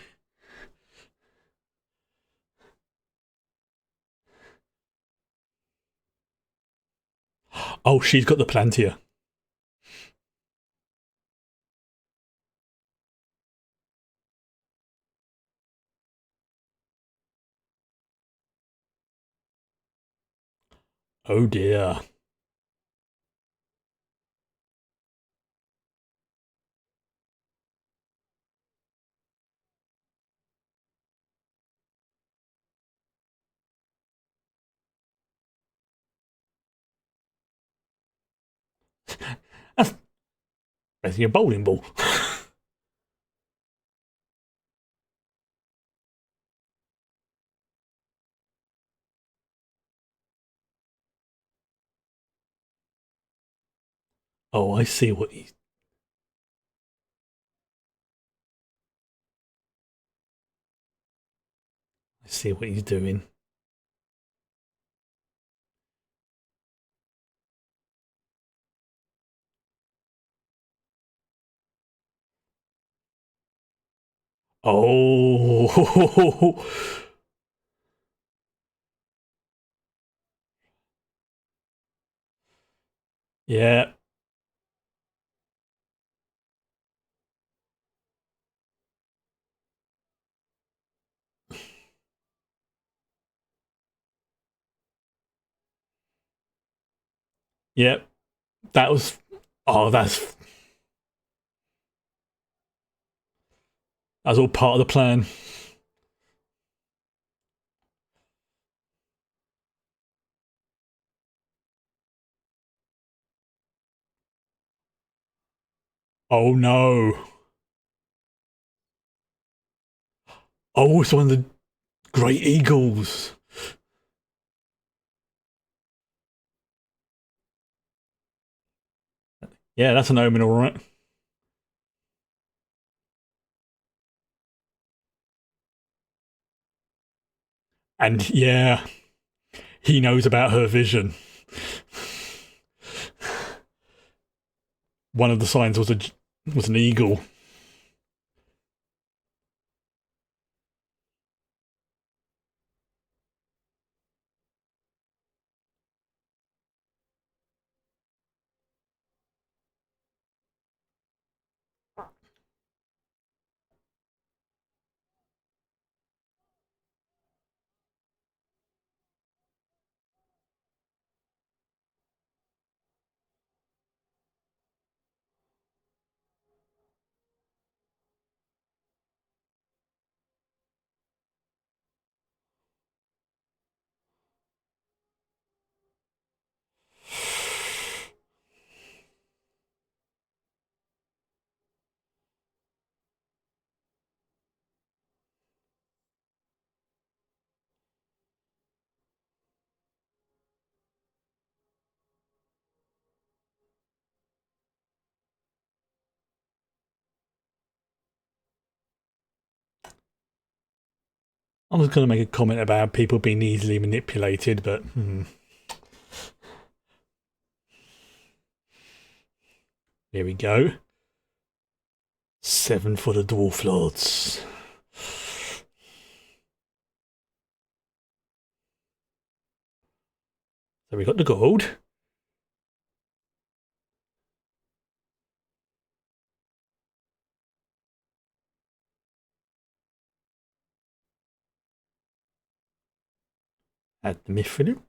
Oh, she's got the Plantia. Oh dear. That's basically a bowling ball. Oh, I see what he's doing. Oh, yeah, yeah. That was. Oh, that's all part of the plan. Oh no. Oh, it's one of the great eagles. Yeah, that's an omen, all right. And yeah, he knows about her vision. One of the signs was an eagle. I was going to make a comment about people being easily manipulated, but here we go. 7 for the Dwarf Lords. So we got the gold. Add the mithril.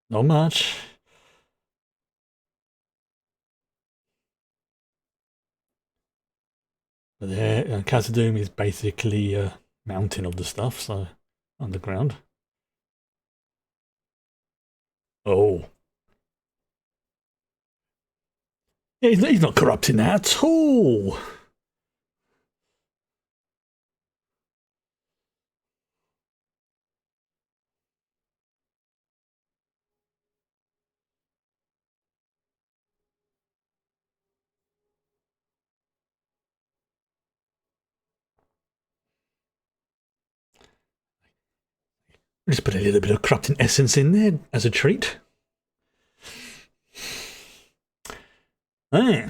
Not much. But there, Khazad-dûm is basically a mountain of the stuff, so underground. Oh. Yeah, he's not corrupting that at all. Just put a little bit of corrupting essence in there as a treat. Hey.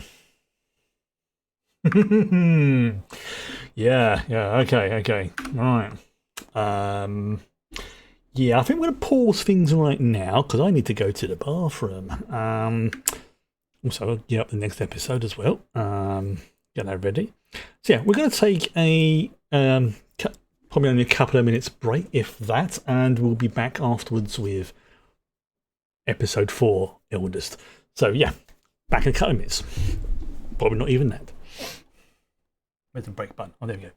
Yeah, okay. Right. Yeah, I think we're going to pause things right now because I need to go to the bathroom. Also, I'll get up the next episode as well. Get that ready. So yeah, we're going to take a probably only a couple of minutes break, if that, and we'll be back afterwards with episode 4, Eldest. So yeah, back in a couple of minutes. Probably not even that. Where's the break button? Oh, there we go.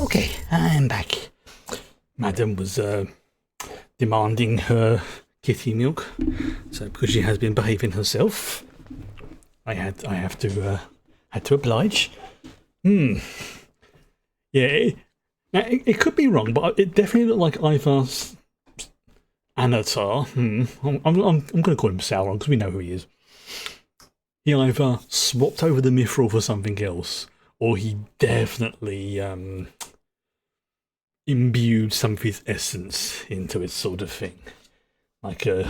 Okay, I'm back. Madam was demanding her kitty milk, so because she has been behaving herself, I have to oblige. Yeah, it could be wrong, but it definitely looked like either Anatar. I'm going to call him Sauron because we know who he is. He either swapped over the mithril for something else, or he definitely imbued some of his essence into it, sort of thing. Like I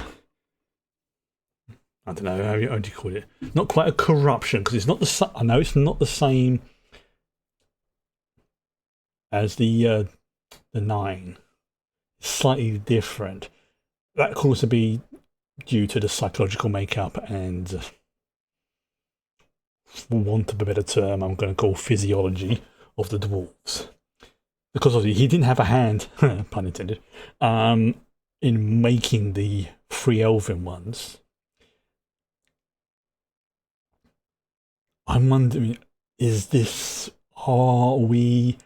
don't know, how do you call it? Not quite a corruption, because it's not the. I know it's not the same as the 9. It's slightly different. That could also be due to the psychological makeup and, for want of a better term, I'm going to call physiology of the dwarves. Because obviously he didn't have a hand, pun intended, in making the 3 elven ones. I'm wondering, are we...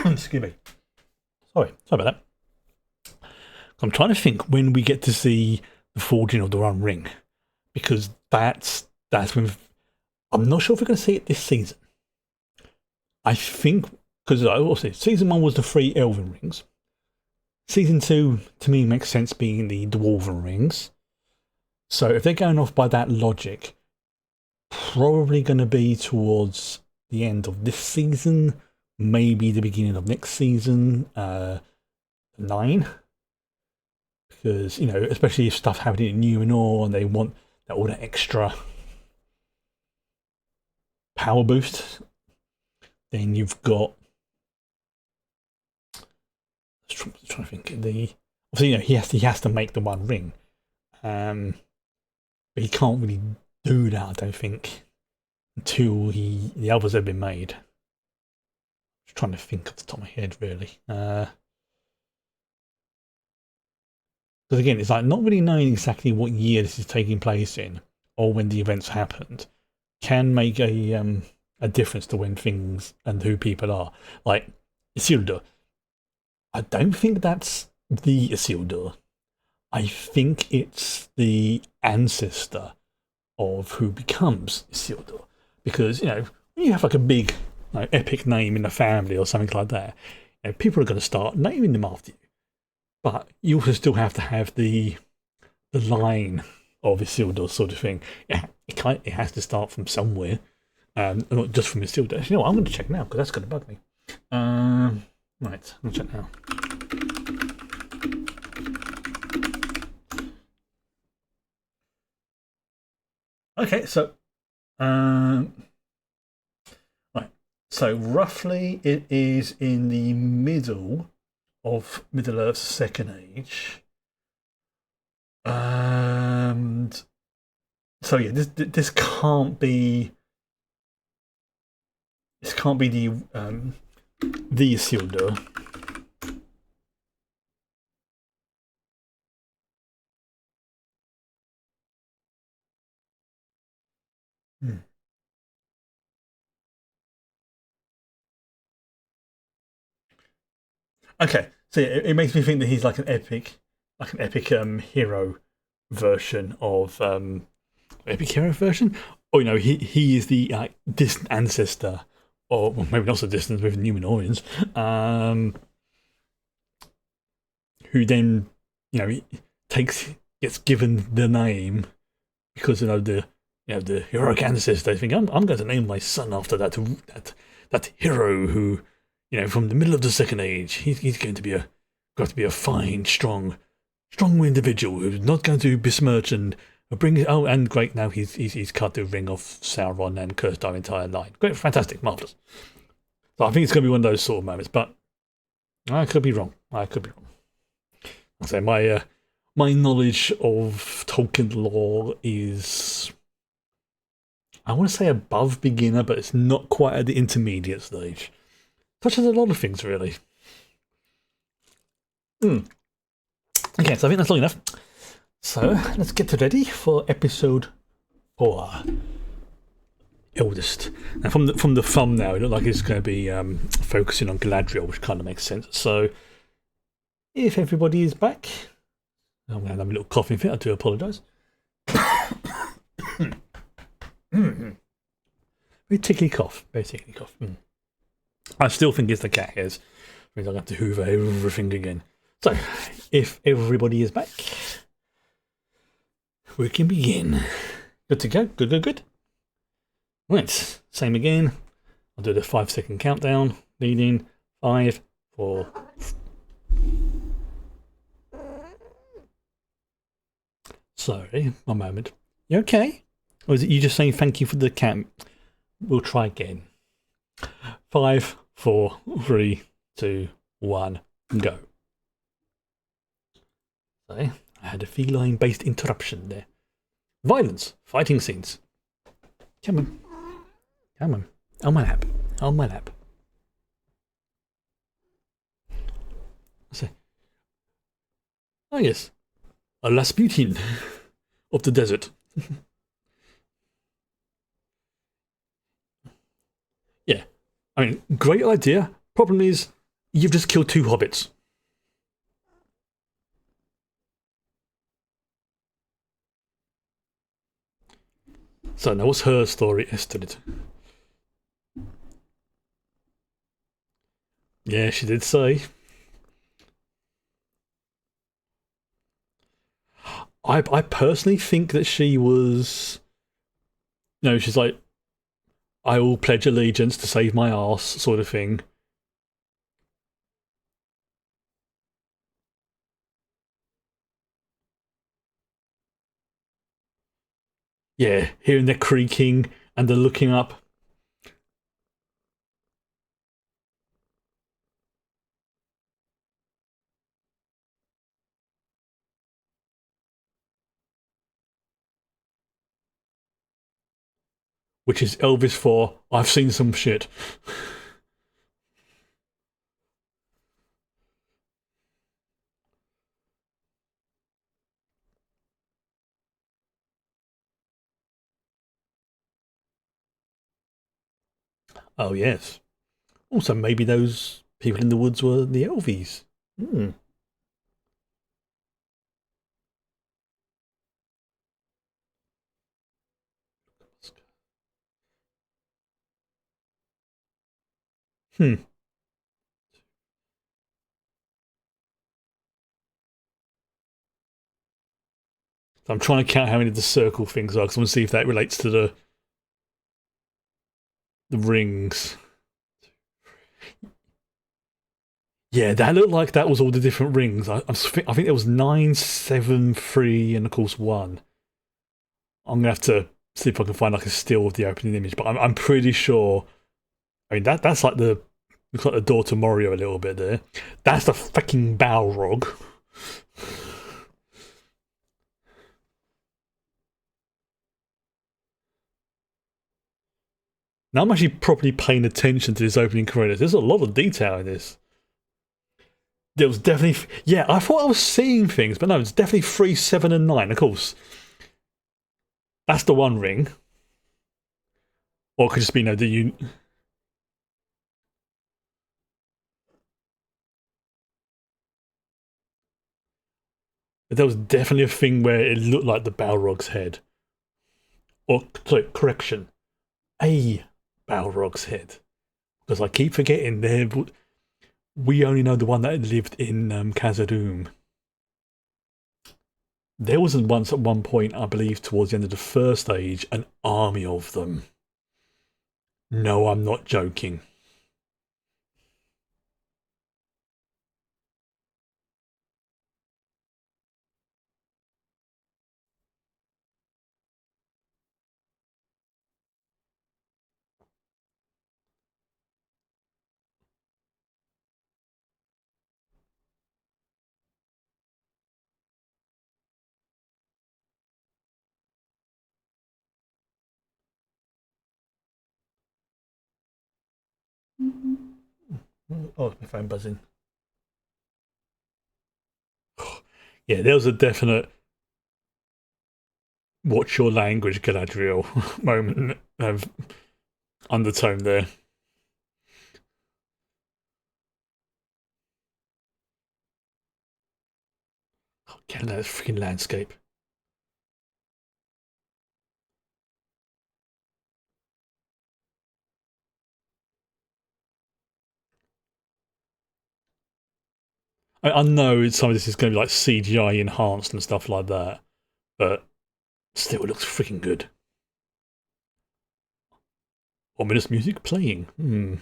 Excuse me. Sorry about that. I'm trying to think when we get to see the forging of the One Ring, because that's when I'm not sure if we're going to see it this season. I think because I will say season 1 was the 3 elven rings. Season 2 to me makes sense being the dwarven rings. So if they're going off by that logic, probably going to be towards the end of this season, maybe the beginning of next season, 9. Because, you know, especially if stuff happening in Numenor and they want all that extra power boost, then you've got. Trying to think obviously, you know, he has to make the One Ring, but he can't really do that, I don't think, until the others have been made. Just trying to think off the top of my head, really. Because again, it's like not really knowing exactly what year this is taking place in, or when the events happened, can make a difference to when things and who people are. Like Isildur, I don't think that's the Isildur. I think it's the ancestor of who becomes Isildur. Because, you know, when you have like a big, like, epic name in the family or something like that, you know, people are going to start naming them after you. But you also still have to have the line of Isildur sort of thing. It has to start from somewhere, not just from Isildur. You know what, I'm going to check now because that's going to bug me. Right, I'm going to check now. Okay, so right, so roughly it is in the middle of Middle Earth's Second Age. So yeah, this can't be. This can't be the Isildur. Okay, so yeah, it makes me think that he's like an epic hero version of epic hero version. Or, you know, he is the distant ancestor, or well, maybe not so distant with Numenorians, who then, you know, gets given the name because, you know, the heroic ancestor. They think I'm going to name my son after that hero who, you know, from the middle of the Second Age, he's going to be a fine, strong individual who's not going to besmirch and bring it. Oh, and great! Now he's cut the ring off Sauron and cursed our entire line. Great, fantastic, marvelous. So I think it's going to be one of those sort of moments, but I could be wrong. I say my knowledge of Tolkien lore is, I want to say, above beginner, but it's not quite at the intermediate stage. Such as a lot of things, really. Okay, so I think that's long enough. So let's get ready for episode 4. eldest. Now, from the thumbnail, it looked like it's going to be focusing on Galadriel, which kind of makes sense. So, if everybody is back, I'm going to have a little coughing fit. I do apologise. Very tickly cough. Very tickly cough. I still think it's the cat hairs. Means I'll have to hoover everything again. So, if everybody is back, we can begin. Good to go. Good. Right, same again. I'll do the 5-second countdown. Leading 5, 4. Sorry, one moment. You okay? Or is it you just saying thank you for the cat? We'll try again. 5, 4, 3, 2, 1, go. Sorry, I had a feline-based interruption there. Violence, fighting scenes. Come on. On my lap. So, oh yes, a Rasputin of the desert. Yeah, I mean, great idea. Problem is, you've just killed 2 hobbits. So now what's her story estimate? Yeah, she did say. I personally think that she was... No, she's like, I will pledge allegiance to save my arse, sort of thing. Yeah, hearing the creaking and the looking up. Which is Elvis for, I've seen some shit. Oh, yes. Also, maybe those people in the woods were the Elvies. Hmm. Hmm. I'm trying to count how many of the circle things are, because I want to see if that relates to the rings. Yeah, that looked like that was all the different rings. I think there was 9, 7, 3, and of course 1. I'm gonna have to see if I can find like a still of the opening image, but I'm pretty sure. I mean that's like looks like the door to Moria a little bit there. That's the fucking Balrog. Now I'm actually properly paying attention to this opening credits. There's a lot of detail in this. There was definitely, yeah, I thought I was seeing things, but no, it's definitely 3, 7, and 9. Of course, that's the one ring, or it could just be no. There was definitely a thing where it looked like the Balrog's head, or sorry, correction, a Balrog's head, because I keep forgetting there. We only know the one that lived in Khazad-dûm. There was once at one point, I believe, towards the end of the first age, an army of them. No, I'm not joking. Oh, my phone buzzing. Yeah, there was a definite watch your language, Galadriel moment. undertone there. Oh, Canada's freaking landscape. I know some of this is going to be like CGI enhanced and stuff like that, but still, it looks freaking good. Ominous music playing. Hmm.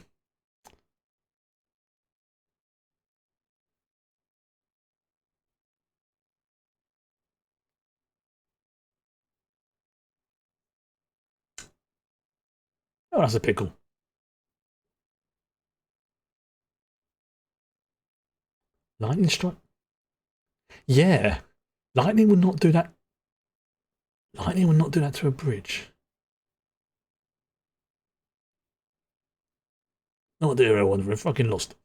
Oh, that's a pickle. Lightning strike. Yeah, lightning would not do that. Lightning would not do that to a bridge. Not the hero one. We're fucking lost.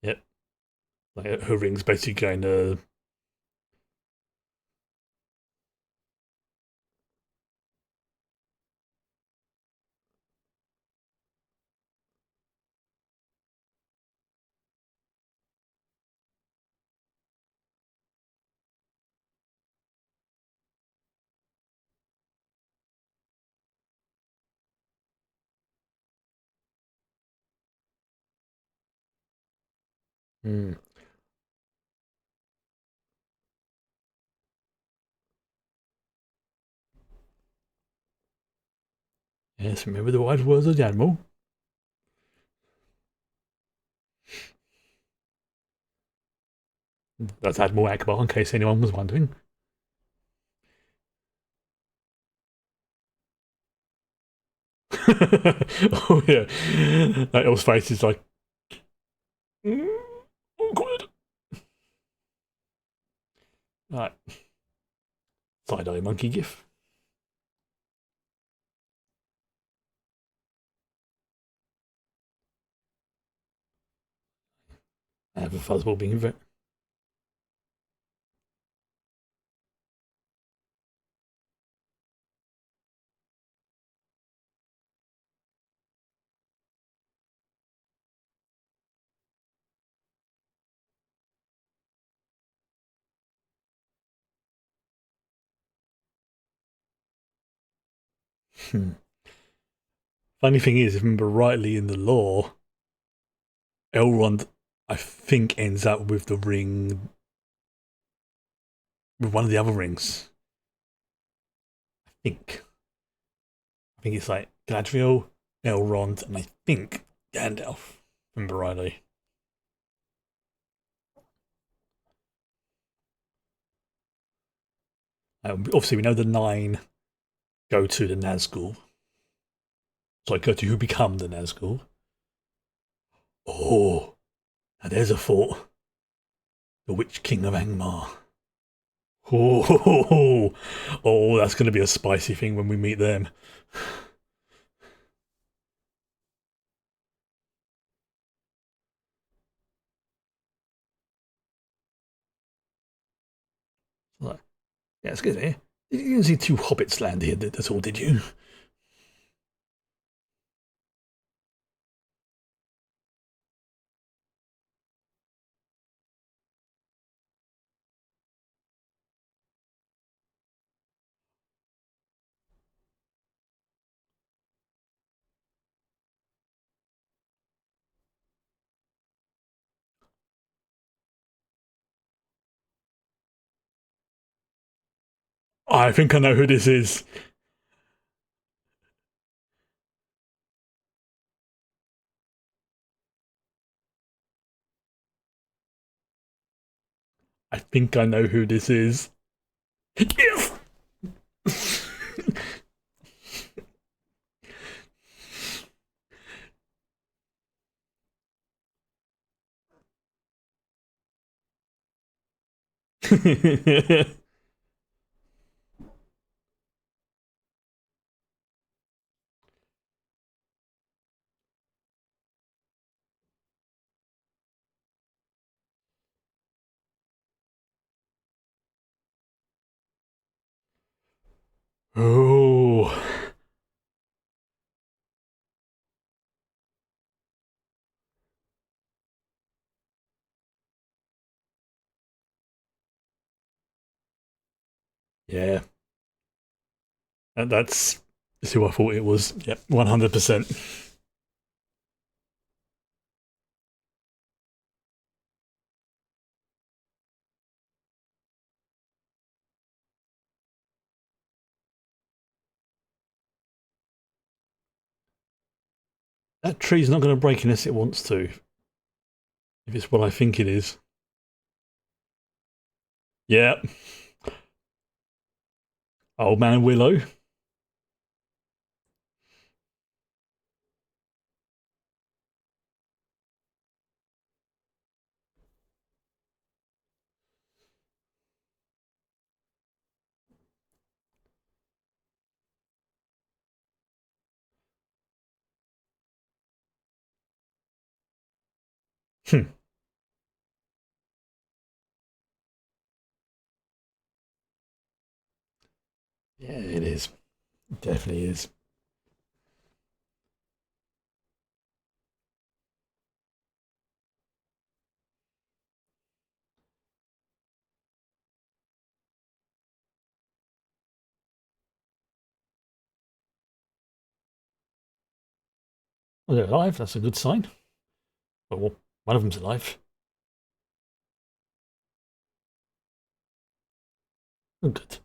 Yep. Like her ring's basically going to. Hmm. Yes, remember the wise words of the admiral. That's Admiral Akbar, in case anyone was wondering. Oh yeah, that El's face is like, mm, oh good. Right, side eye monkey gif. I have a fuzzball being very. Hmm. Funny thing is, if I remember rightly in the lore, Elrond, I think, ends up with the ring with one of the other rings. Think. I think it's like Galadriel, Elrond, and I think Gandalf. Remember rightly. Obviously, we know the nine go to the Nazgul. So go to who become the Nazgul. Oh, now there's a thought. The Witch King of Angmar. Oh, oh, that's going to be a spicy thing when we meet them. Like, yeah, excuse me. You didn't see two hobbits land here, that's all, did you? I think I know who this is. I think I know who this is. Yes! Oh, yeah. That's who I thought it was. Yep, 100%. That tree's not going to break unless it wants to, if it's what I think it is. Yep. Old Man Willow. Hmm. Yeah, it is. It definitely is. Oh, they're alive. That's a good sign. Well, one of them's alive. Oh, good.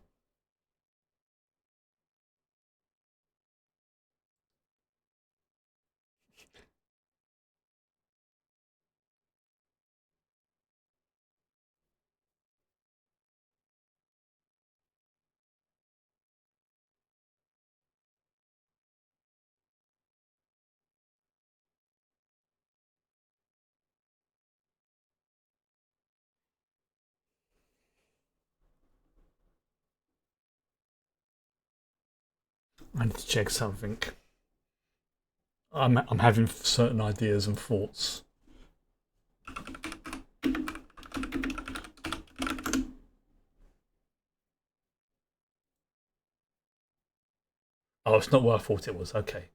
I need to check something. I'm having certain ideas and thoughts. Oh, it's not what I thought it was. Okay.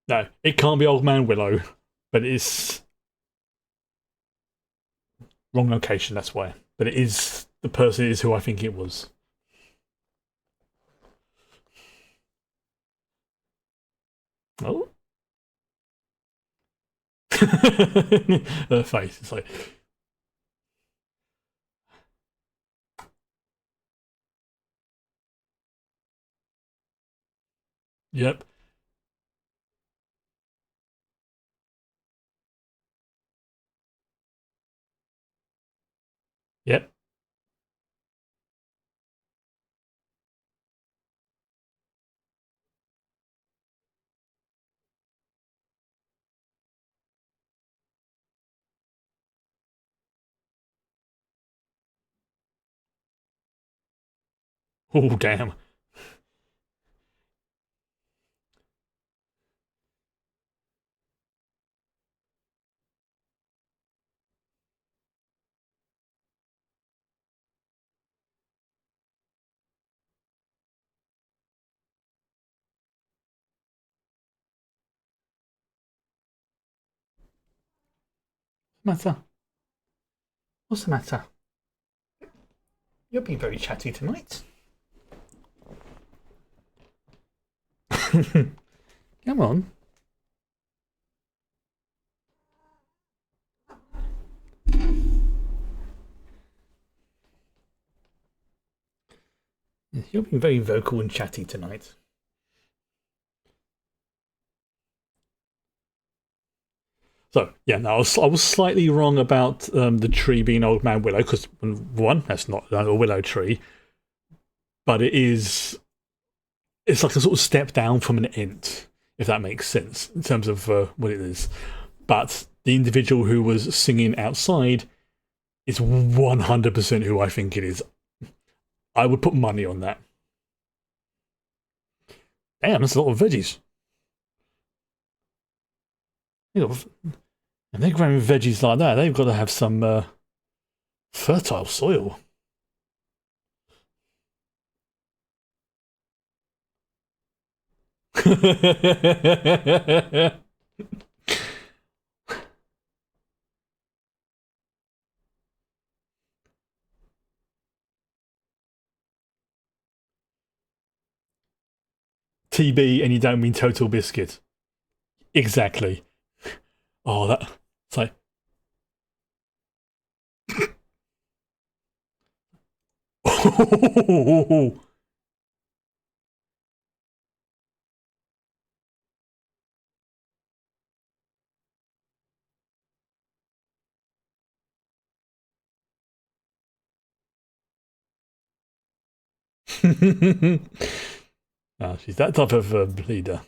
No, it can't be Old Man Willow, but it's wrong location. That's why. But it is the person is who I think it was. Oh, her face. It's like, yep, yep. Oh, damn. What's the matter? What's the matter? You're being very chatty tonight. Come on. You're being very vocal and chatty tonight. So yeah, no, I was slightly wrong about the tree being Old Man Willow because one, that's not a willow tree, but it is it's like a sort of step down from an int, if that makes sense in terms of what it is. But the individual who was singing outside is 100% who I think it is. I would put money on that. Damn, that's a lot of veggies. And they're growing veggies like that, they've got to have some fertile soil. TB, and you don't mean Total Biscuit. Exactly. Oh, that. It's like. Oh, she's that type of leader.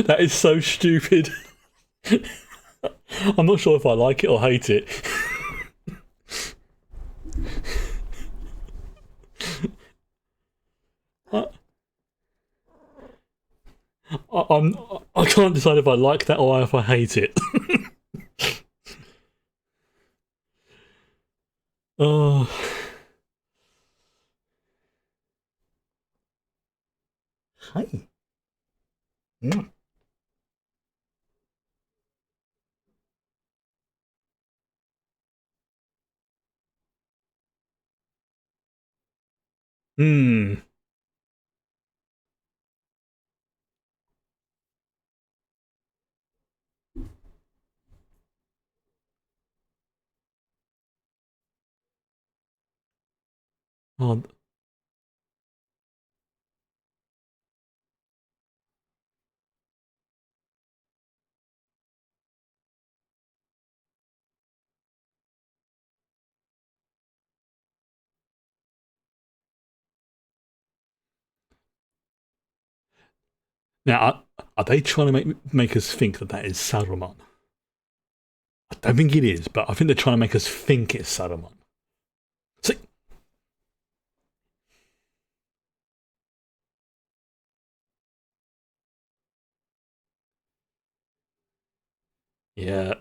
That is so stupid. I'm not sure if I like it or hate it. I, I'm I can't decide if I like that or if I hate it. Oh. Hi. Mm. Hmm. Oh, now, are they trying to make us think that that is Saruman? I don't think it is, but I think they're trying to make us think it's Saruman. See, yeah,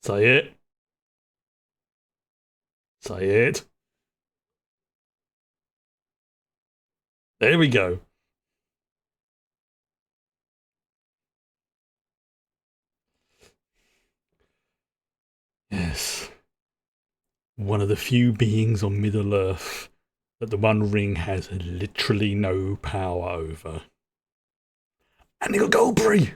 say it, say it. There we go. Yes, one of the few beings on Middle Earth that the One Ring has literally no power over. And they got Goldberry!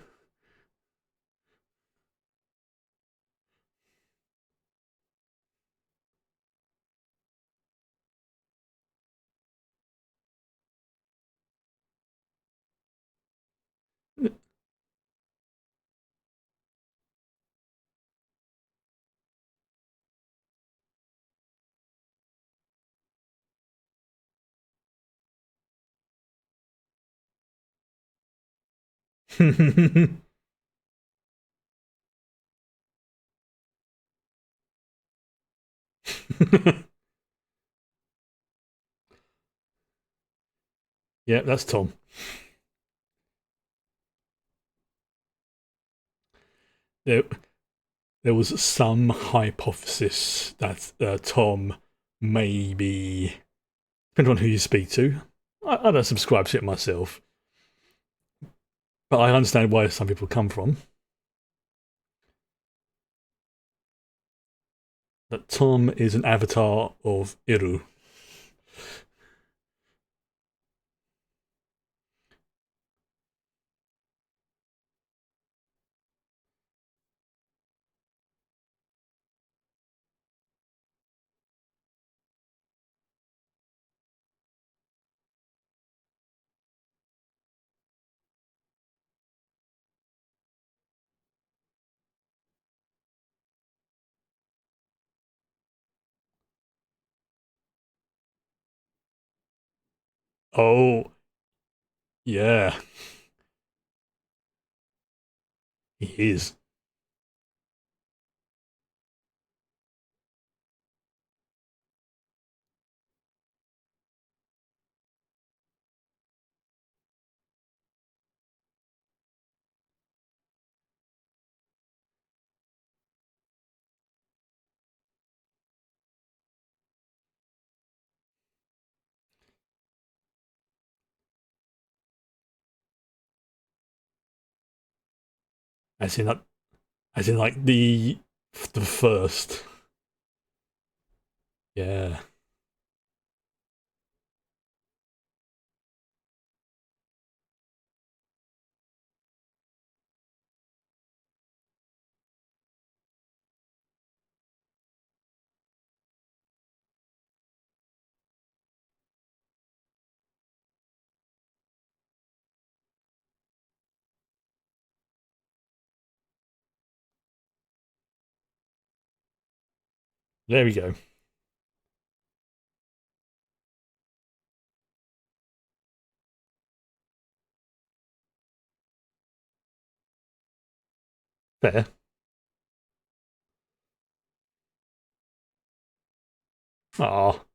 Yeah, that's Tom. There, there was some hypothesis that Tom maybe, depending on who you speak to, I don't subscribe to it myself, But I understand where some people come from. That Tom is an avatar of Iru. Oh, yeah, he is. As in, like, as in, like the first. Yeah, there we go. Fair. Ah,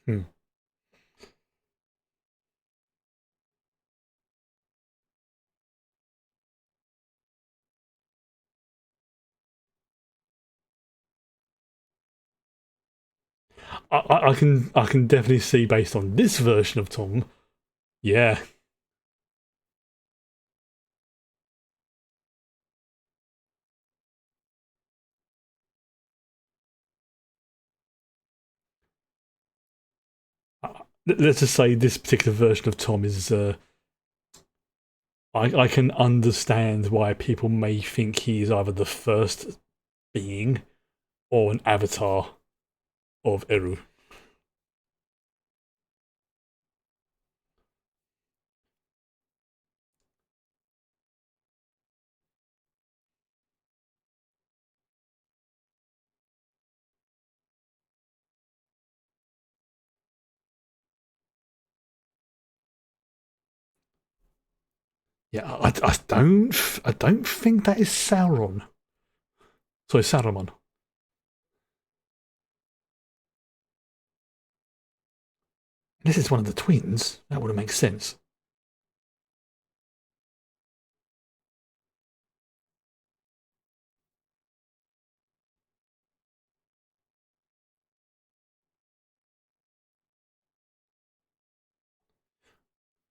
hmm. I can definitely see based on this version of Tom. Yeah, let's just say this particular version of Tom is. I can understand why people may think he is either the first being or an avatar of Eru. Yeah, I don't think that is Sauron. Sorry, Saruman. This is one of the twins. That would make sense.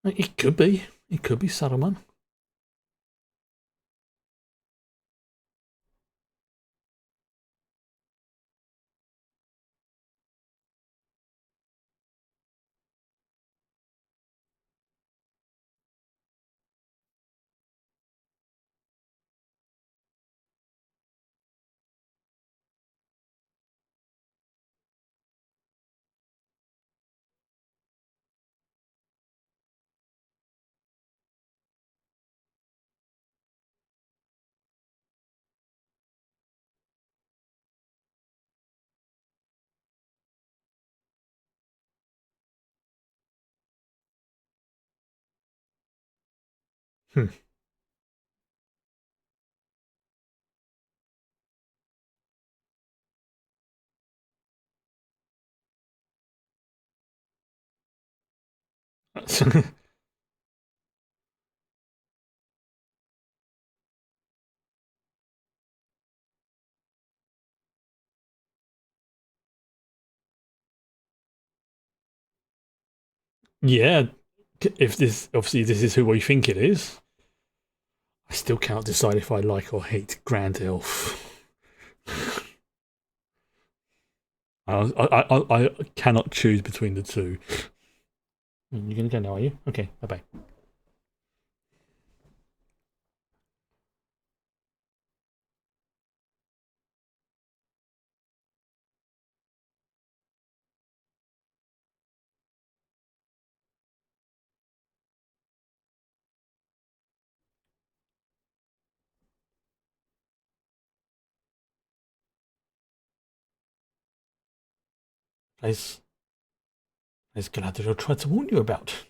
It could be. It could be Saruman. Hmm. Yeah, if this obviously this is who we think it is, I still can't decide if I like or hate Grand Elf. I cannot choose between the two. You're gonna go now, are you? Okay, bye bye. As Galadriel tried to warn you about.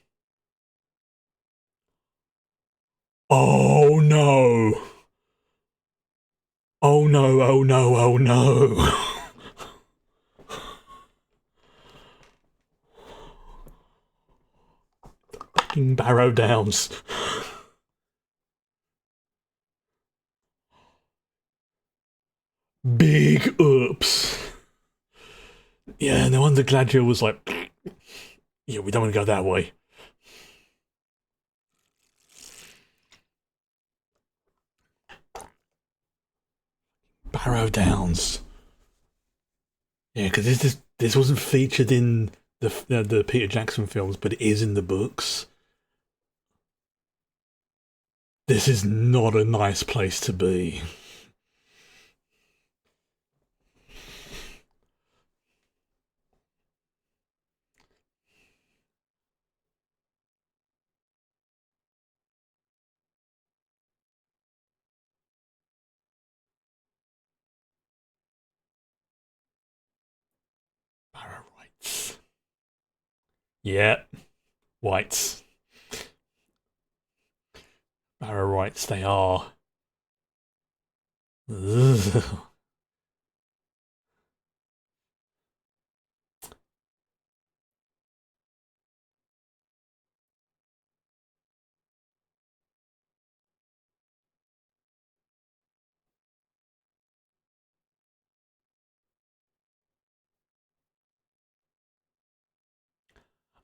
Oh no! Oh no! Oh no! Oh no! Fucking Barrow Downs. Big oops. Yeah, no wonder Galadriel was like, yeah, we don't want to go that way. Barrow Downs. Yeah, because this wasn't featured in the Peter Jackson films, but it is in the books. This is not a nice place to be. Barrow rights. Yeah, whites. Barrow rights. They are. Ugh.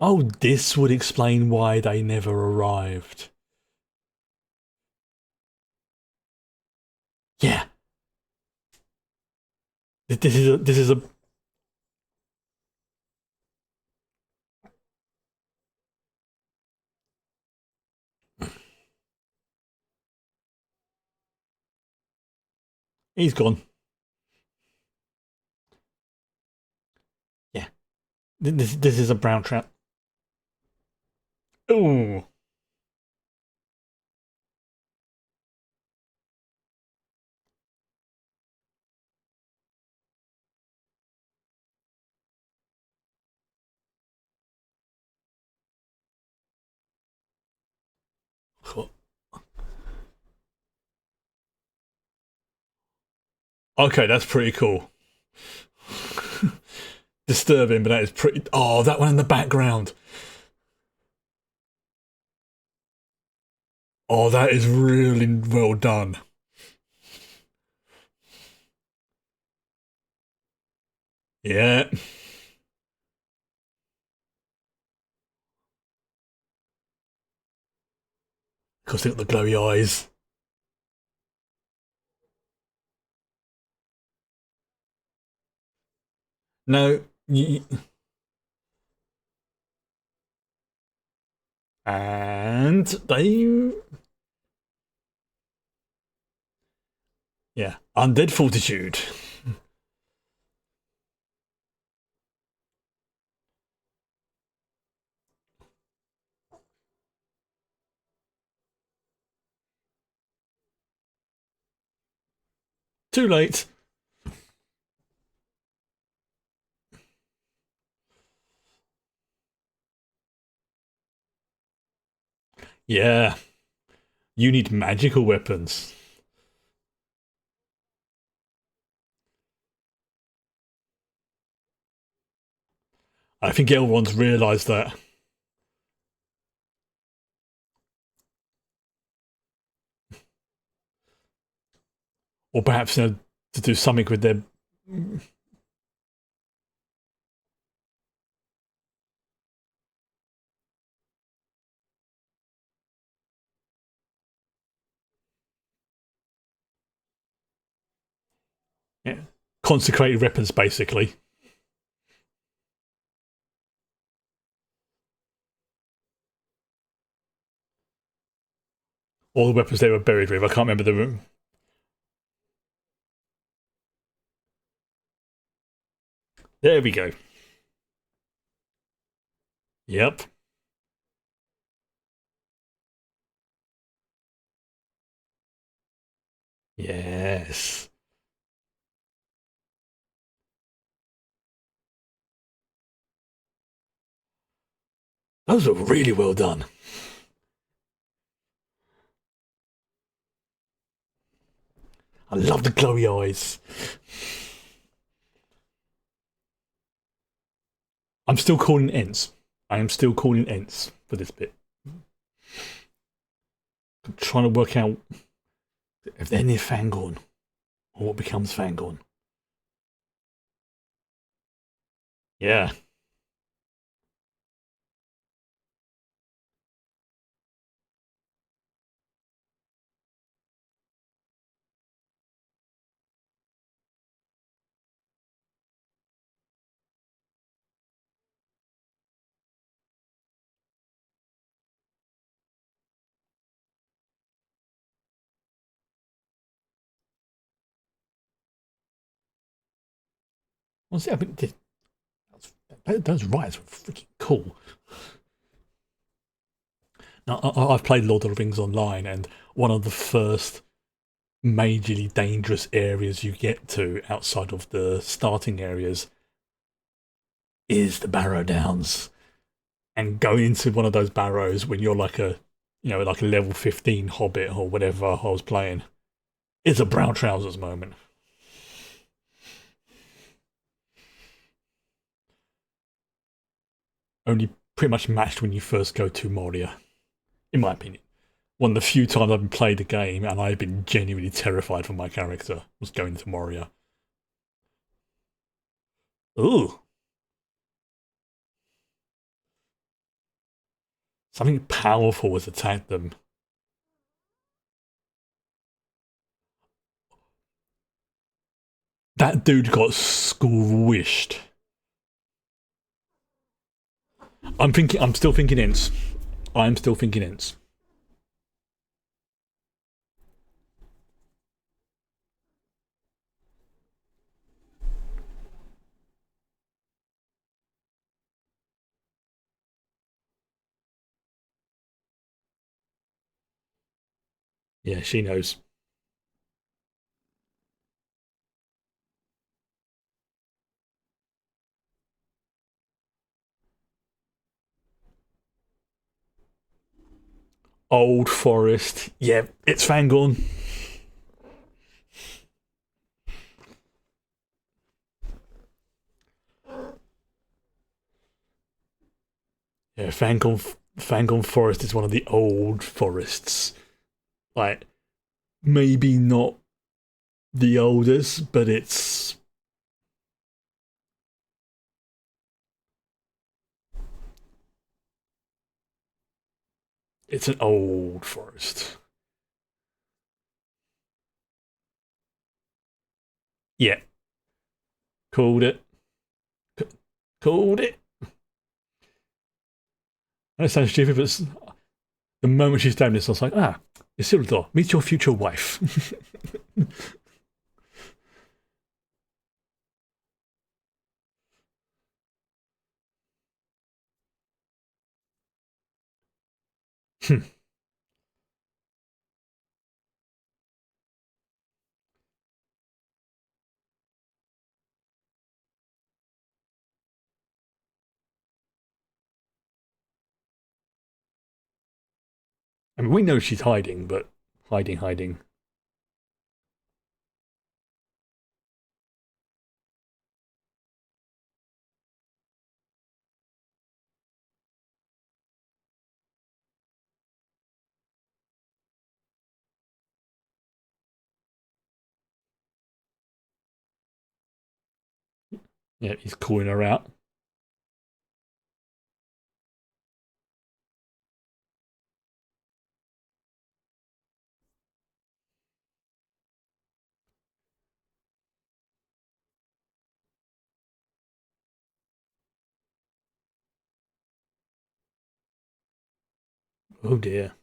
Oh, this would explain why they never arrived. Yeah, this is a. He's gone. Yeah, this is a brown trap. Ooh, okay, that's pretty cool. Disturbing, but that is pretty. Oh, that one in the background. Oh, that is really well done. Yeah, because they got the glowy eyes. No, and they, yeah, undead fortitude. Too late. Yeah, You need magical weapons. I think everyone's realised that. Or perhaps to do something with their. Yeah, consecrated weapons, basically. All the weapons they were buried with. I can't remember the room. There we go. Yep. Yes. Those are really well done. I love the glowy eyes. I'm still calling Ents. I am still calling Ents for this bit. I'm trying to work out if they're near Fangorn or what becomes Fangorn. Yeah. Well, see, I mean, those rides were freaking cool. Now, I've played Lord of the Rings online, and one of the first majorly dangerous areas you get to outside of the starting areas is the Barrow Downs. And going into one of those barrows when you're like a, like a level 15 hobbit or whatever I was playing, is a brown trousers moment. Only pretty much matched when you first go to Moria, in my opinion. One of the few times I've played the game and I've been genuinely terrified for my character was going to Moria. Ooh, something powerful has attacked them. That dude got squished. I'm still thinking Ints. I'm still thinking Ints. Yeah, she knows. Old Forest. Yeah, it's Fangorn. Yeah, Fangorn Forest is one of the old forests. Like, maybe not the oldest, but it's an old forest. Yeah, called it. Called it. That sounds stupid, but the moment she stabbed this, I was like, Isildur, meet your future wife. I mean, we know she's hiding, but hiding. Yeah, he's calling her out. Oh dear.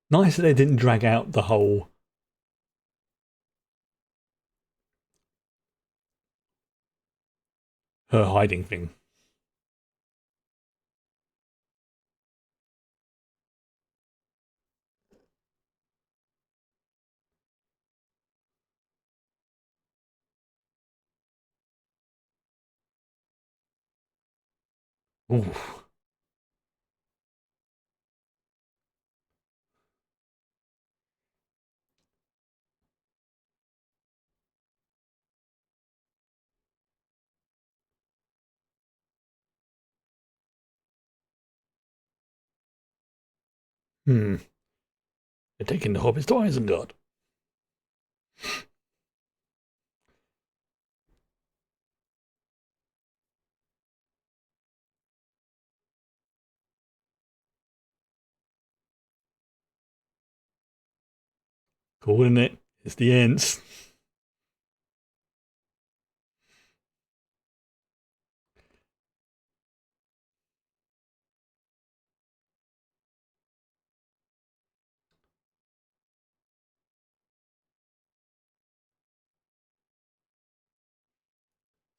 Nice that they didn't drag out the whole her hiding thing. Ooh. Hmm. They're taking the hobbits to Isengard. Calling it. It's the Ents.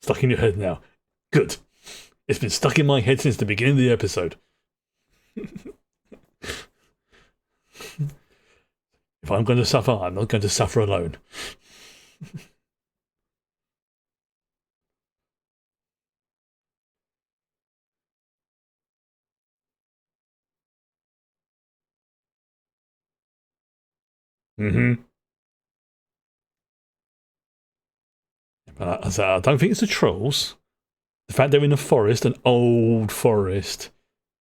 Stuck in your head now. Good. It's been stuck in my head since the beginning of the episode. If I'm going to suffer, I'm not going to suffer alone. Mm-hmm. But I don't think it's the trolls. The fact they're in a forest, an old forest,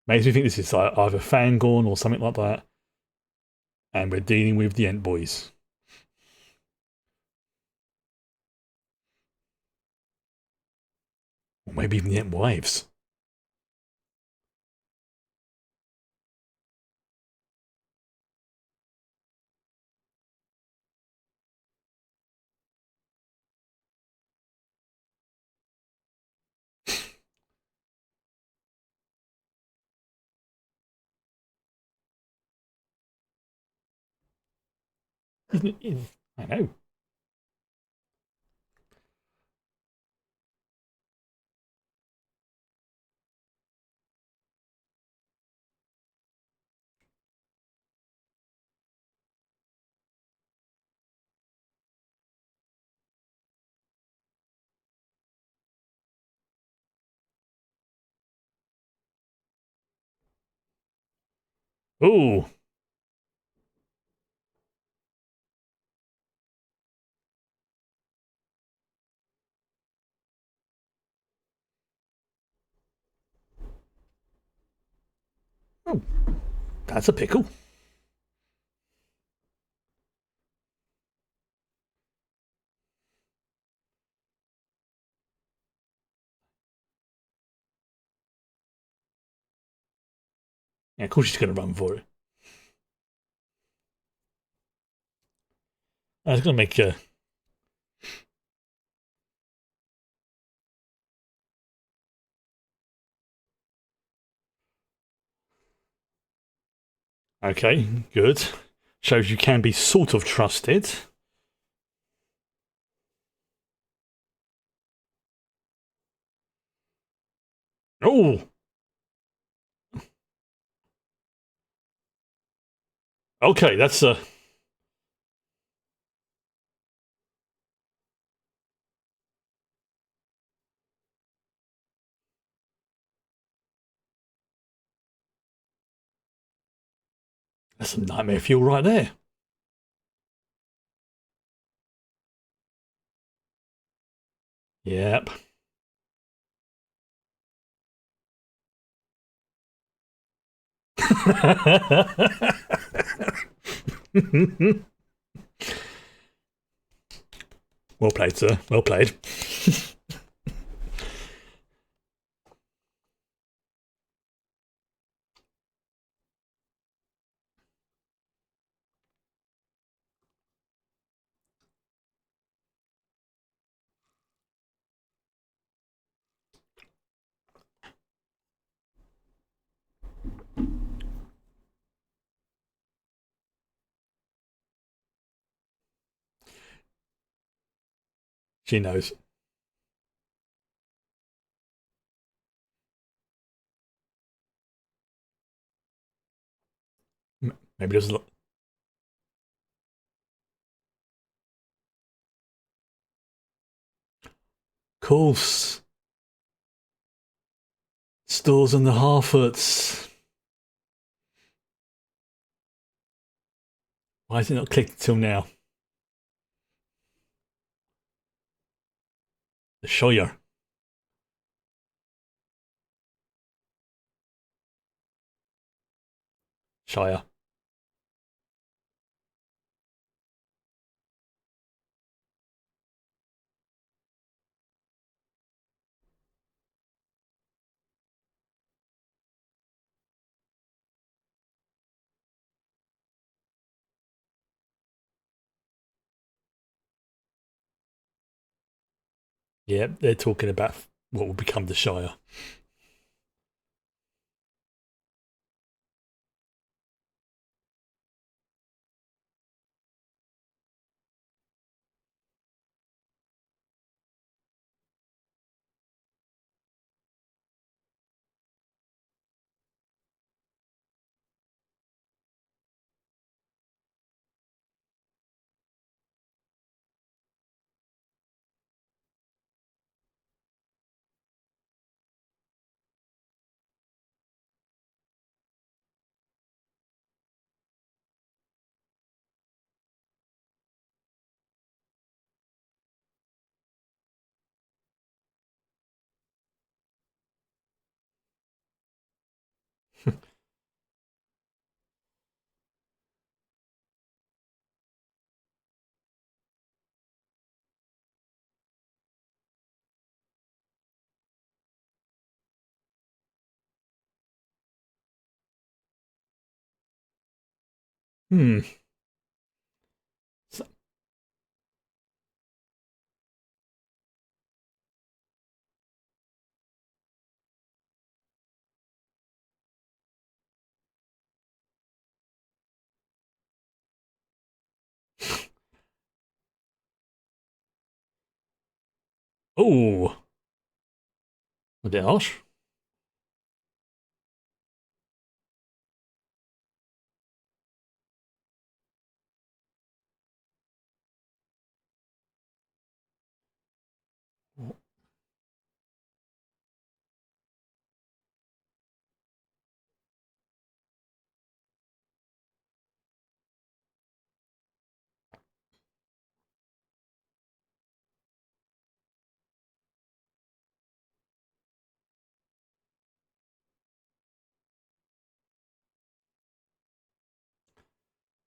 makes me think this is like either Fangorn or something like that. And we're dealing with the Ent boys. Or maybe even the Ent wives. I know. Oh, oh, that's a pickle. Yeah, of course she's going to run for it. I was going to make okay, good. Shows you can be sort of trusted. Oh, Okay, that's some nightmare fuel right there. Yep. Well played, sir. Well played. She knows. Maybe there's a lot. Course. Stores on the Harfoots. Why has it not clicked until now? The Shire. Shire. Yeah, they're talking about what will become the Shire. Hmm. So- Oh, a bit harsh.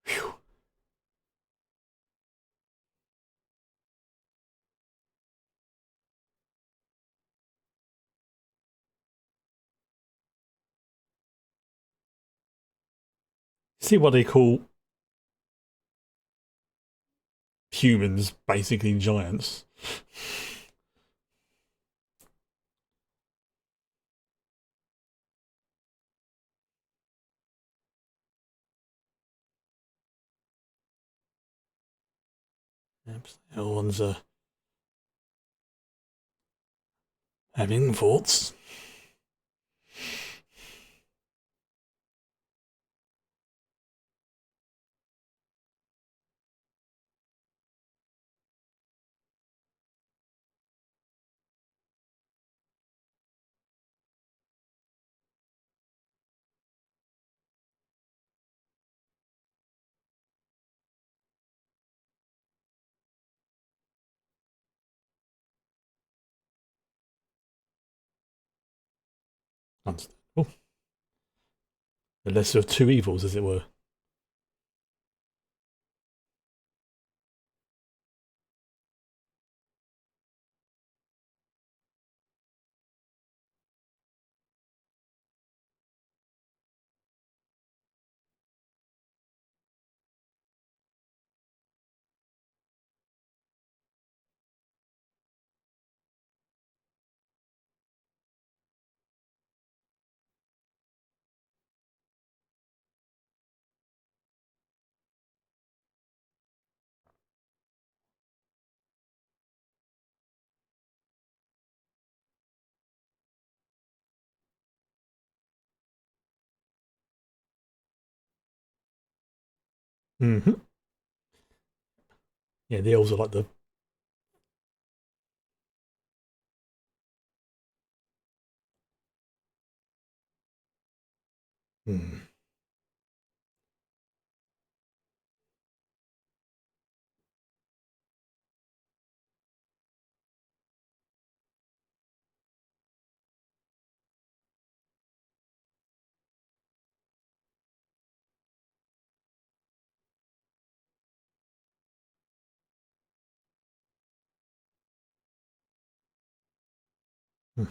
Phew. See what they call humans, basically giants. Everyone's having thoughts. Understandable. The lesser of two evils, as it were. Hmm. Yeah, the elves are like the. Hmm. Hmm.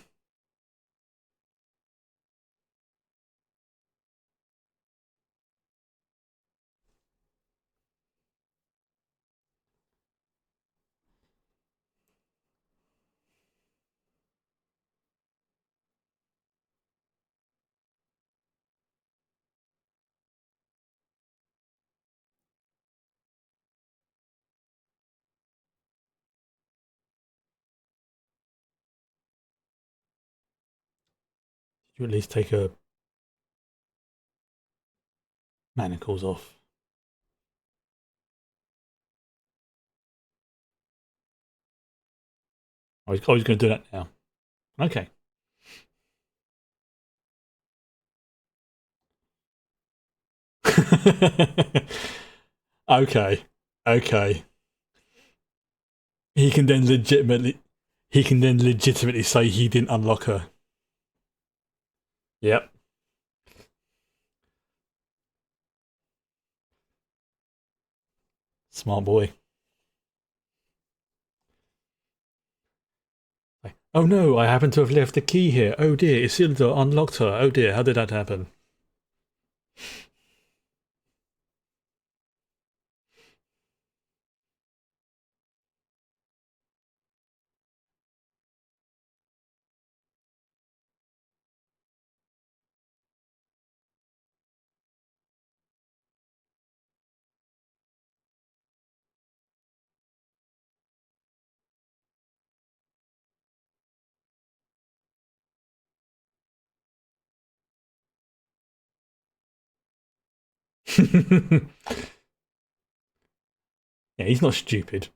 You at least take her manacles off. I was going to do that now. Okay. Okay. Okay. He can then legitimately. He can then legitimately say he didn't unlock her. Yep. Smart boy. Oh no, I happen to have left the key here. Oh dear, Isildur unlocked her. Oh dear, how did that happen? Yeah, he's not stupid.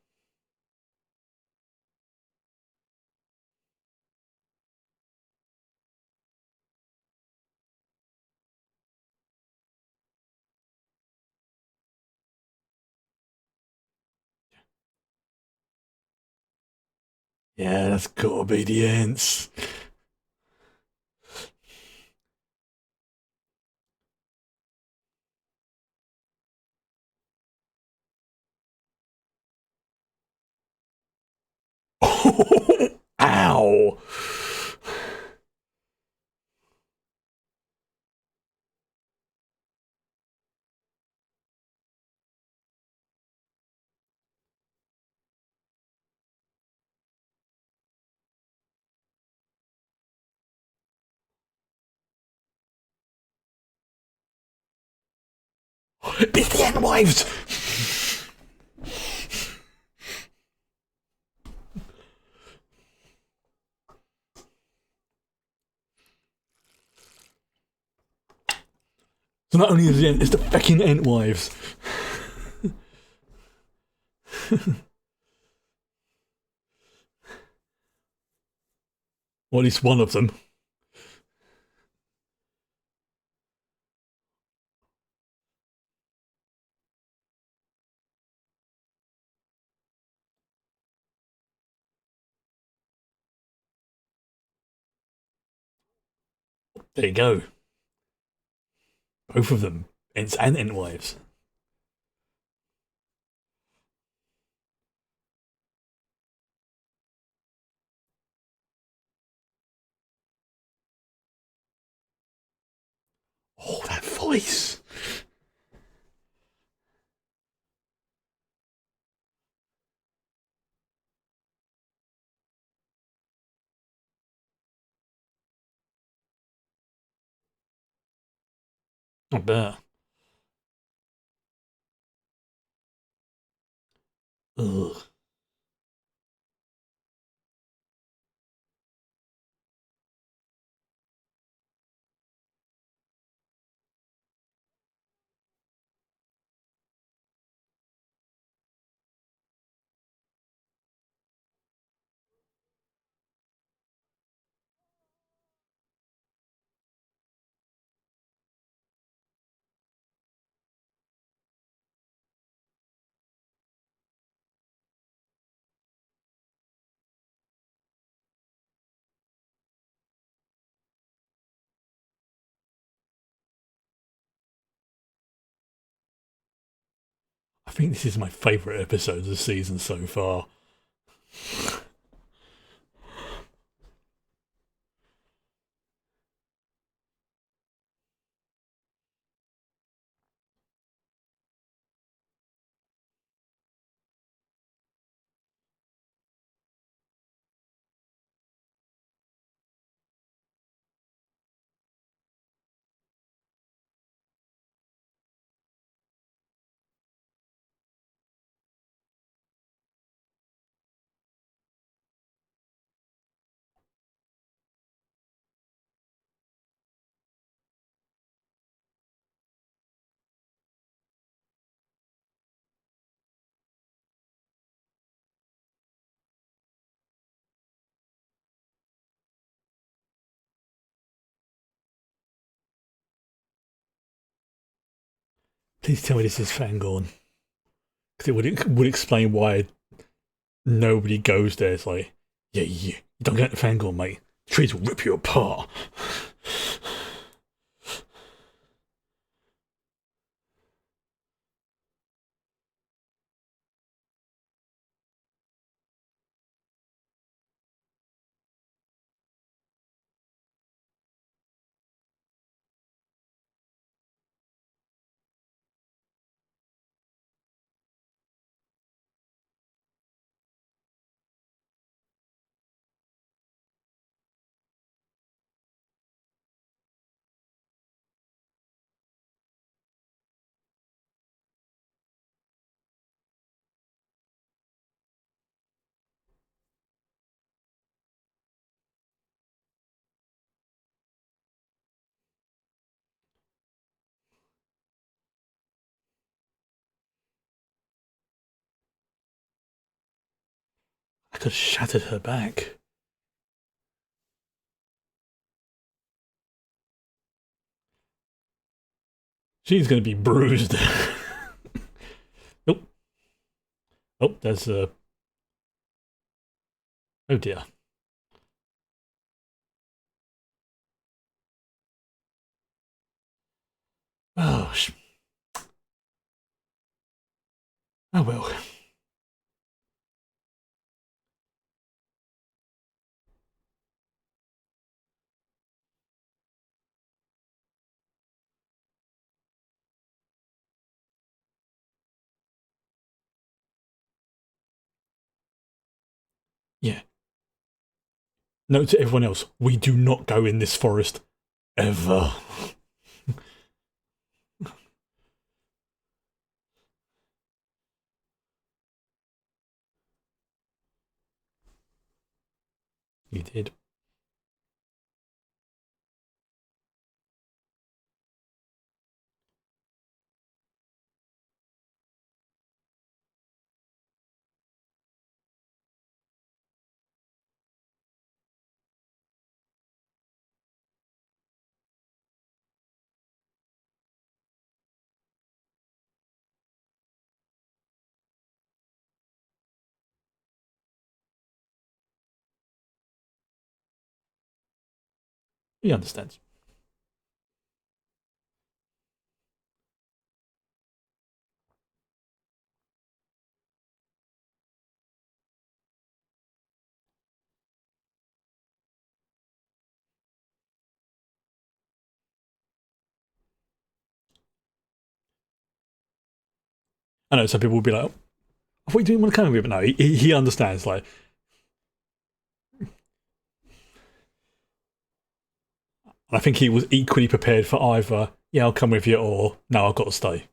Yeah, that's gotta be the ants. Ow! It's the ant wives! So not only is the ant, it's the fucking ant wives. Or at least one of them. There you go. Both of them. Ents and Entwives. Oh, that voice. I bet. Ugh. I think this is my favourite episode of the season so far. Please tell me this is Fangorn. Because it would explain why nobody goes there. It's like, yeah, you don't get the Fangorn, mate. The trees will rip you apart. I could have shattered her back. She's going to be bruised. Oh, oh, there's a. Oh dear. Oh, oh well. Yeah. Note to everyone else: we do not go in this forest ever. You did. He understands. I know some people will be like, I thought you didn't want to come with me, but no, he understands. Like, I think he was equally prepared for either, yeah, I'll come with you, or no, I've got to stay.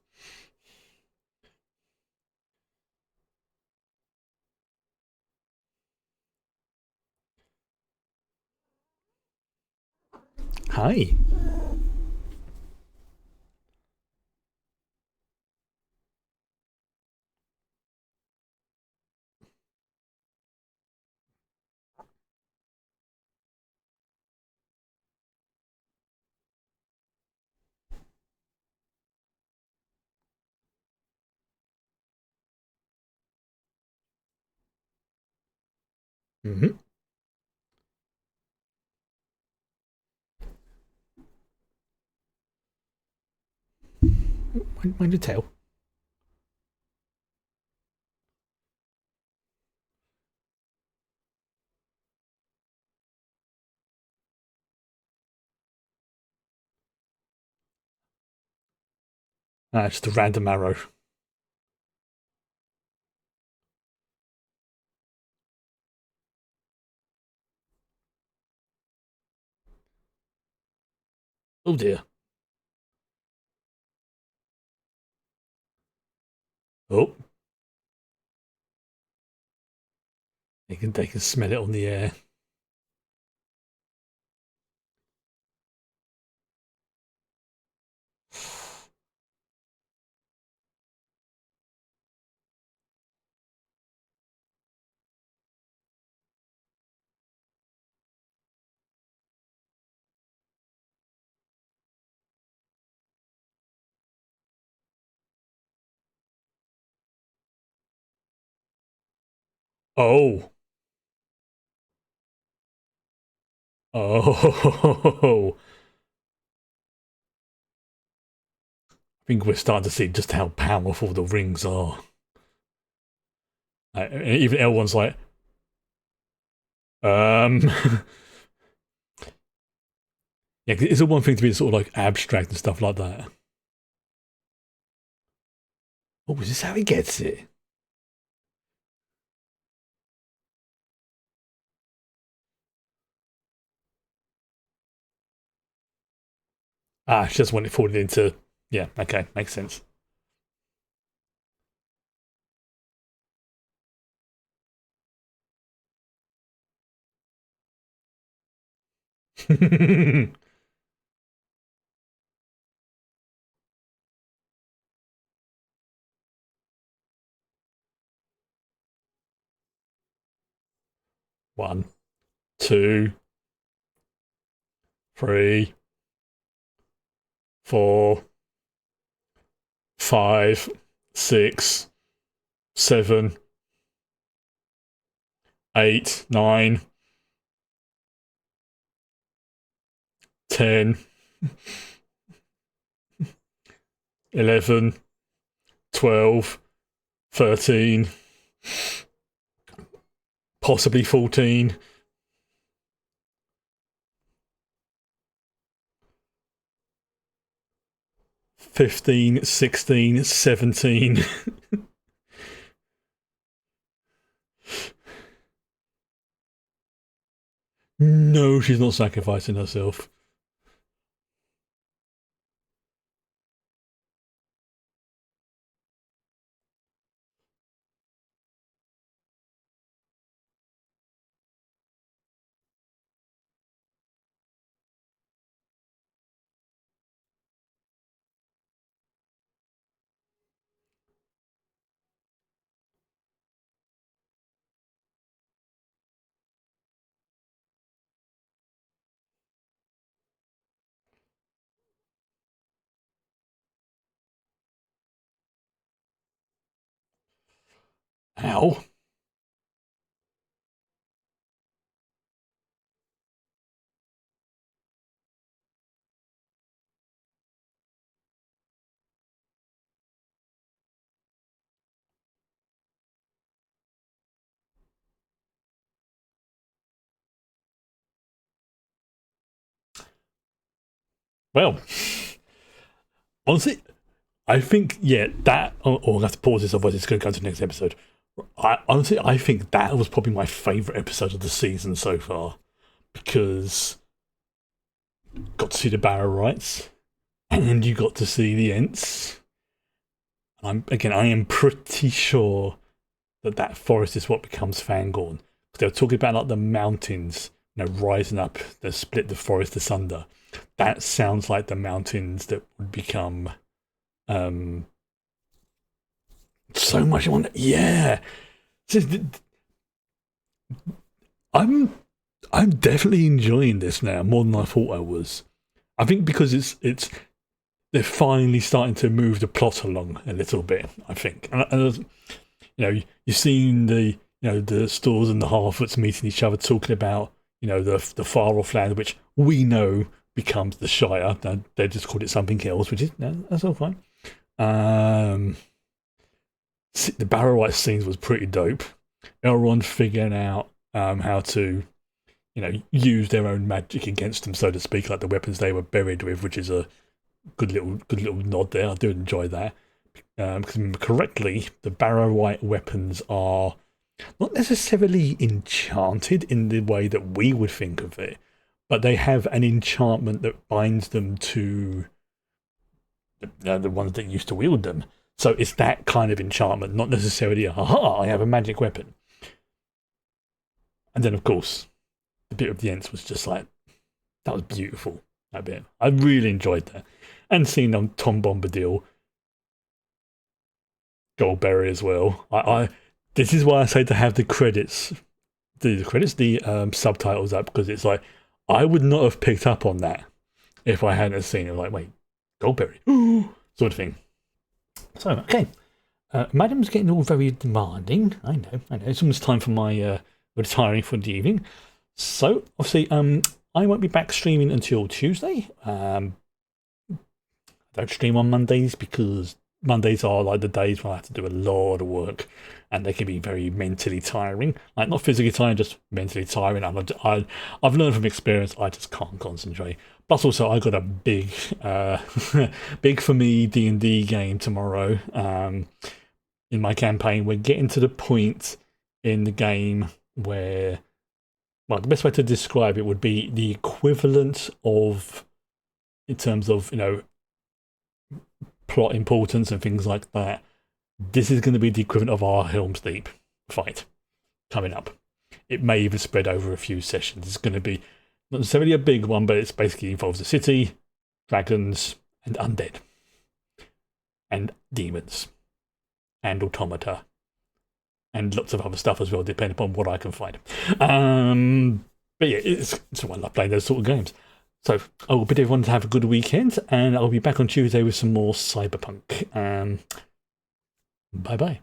Hi. Mm-hmm. Mind your tail. Just a random arrow. Oh dear. Oh, they can smell it on the air. Oh. Oh. I think we're starting to see just how powerful the rings are. Even L1's like, um, yeah, it's a one thing to be sort of like abstract and stuff like that. Oh, is this how he gets it? It's just when it fallen into. Yeah, okay, makes sense. One, two, three, four, five, six, seven, eight, nine, 10, 11, 12, 13, possibly 14, 15, 16, 17. No, she's not sacrificing herself. Ow. Well, honestly, I think, yeah, that. I'll have to pause this, otherwise it's going to go to the next episode. Honestly, I think that was probably my favourite episode of the season so far, because got to see the Barrow Rights, and you got to see the Ents. I am pretty sure that forest is what becomes Fangorn. They were talking about like the mountains, rising up, that split the forest asunder. That sounds like the mountains that would become so much on. Yeah, I'm definitely enjoying this now more than I thought I was. I think because it's they're finally starting to move the plot along a little bit. I think, and you've seen the Stores and the Harfoots meeting each other, talking about the far off land, which we know becomes the Shire. They just called it something else, which is that's all fine. The Barrow scenes was pretty dope. Elrond figuring out how to use their own magic against them, so to speak, like the weapons they were buried with, which is a good little nod there. I do enjoy that. Because I remember correctly, the Barrow White weapons are not necessarily enchanted in the way that we would think of it, but they have an enchantment that binds them to the ones that used to wield them. So it's that kind of enchantment, not necessarily I have a magic weapon. And then, of course, the bit of the Ents was just like, that was beautiful, that bit. I really enjoyed that. And seeing Tom Bombadil, Goldberry as well. This is why I say to have the credits, the subtitles up, because it's like, I would not have picked up on that if I hadn't seen it. Like, wait, Goldberry, sort of thing. So, okay. Madam's getting all very demanding. I know. It's almost time for my retiring for the evening. So, obviously, I won't be back streaming until Tuesday. I don't stream on Mondays because Mondays are like the days when I have to do a lot of work, and they can be very mentally tiring. Like, not physically tiring, just mentally tiring. I've learned from experience, I just can't concentrate. Plus, also, I got a big, big for me D&D game tomorrow. In my campaign, we're getting to the point in the game where, well, the best way to describe it would be the equivalent of, in terms of plot importance and things like that. This is going to be the equivalent of our Helm's Deep fight coming up. It may even spread over a few sessions. It's going to be not necessarily a big one, but it's basically involves a city, dragons, and undead, and demons, and automata, and lots of other stuff as well, depending upon what I can find. But yeah, it's why I love playing those sort of games. So I will bid everyone to have a good weekend, and I'll be back on Tuesday with some more Cyberpunk. Bye bye.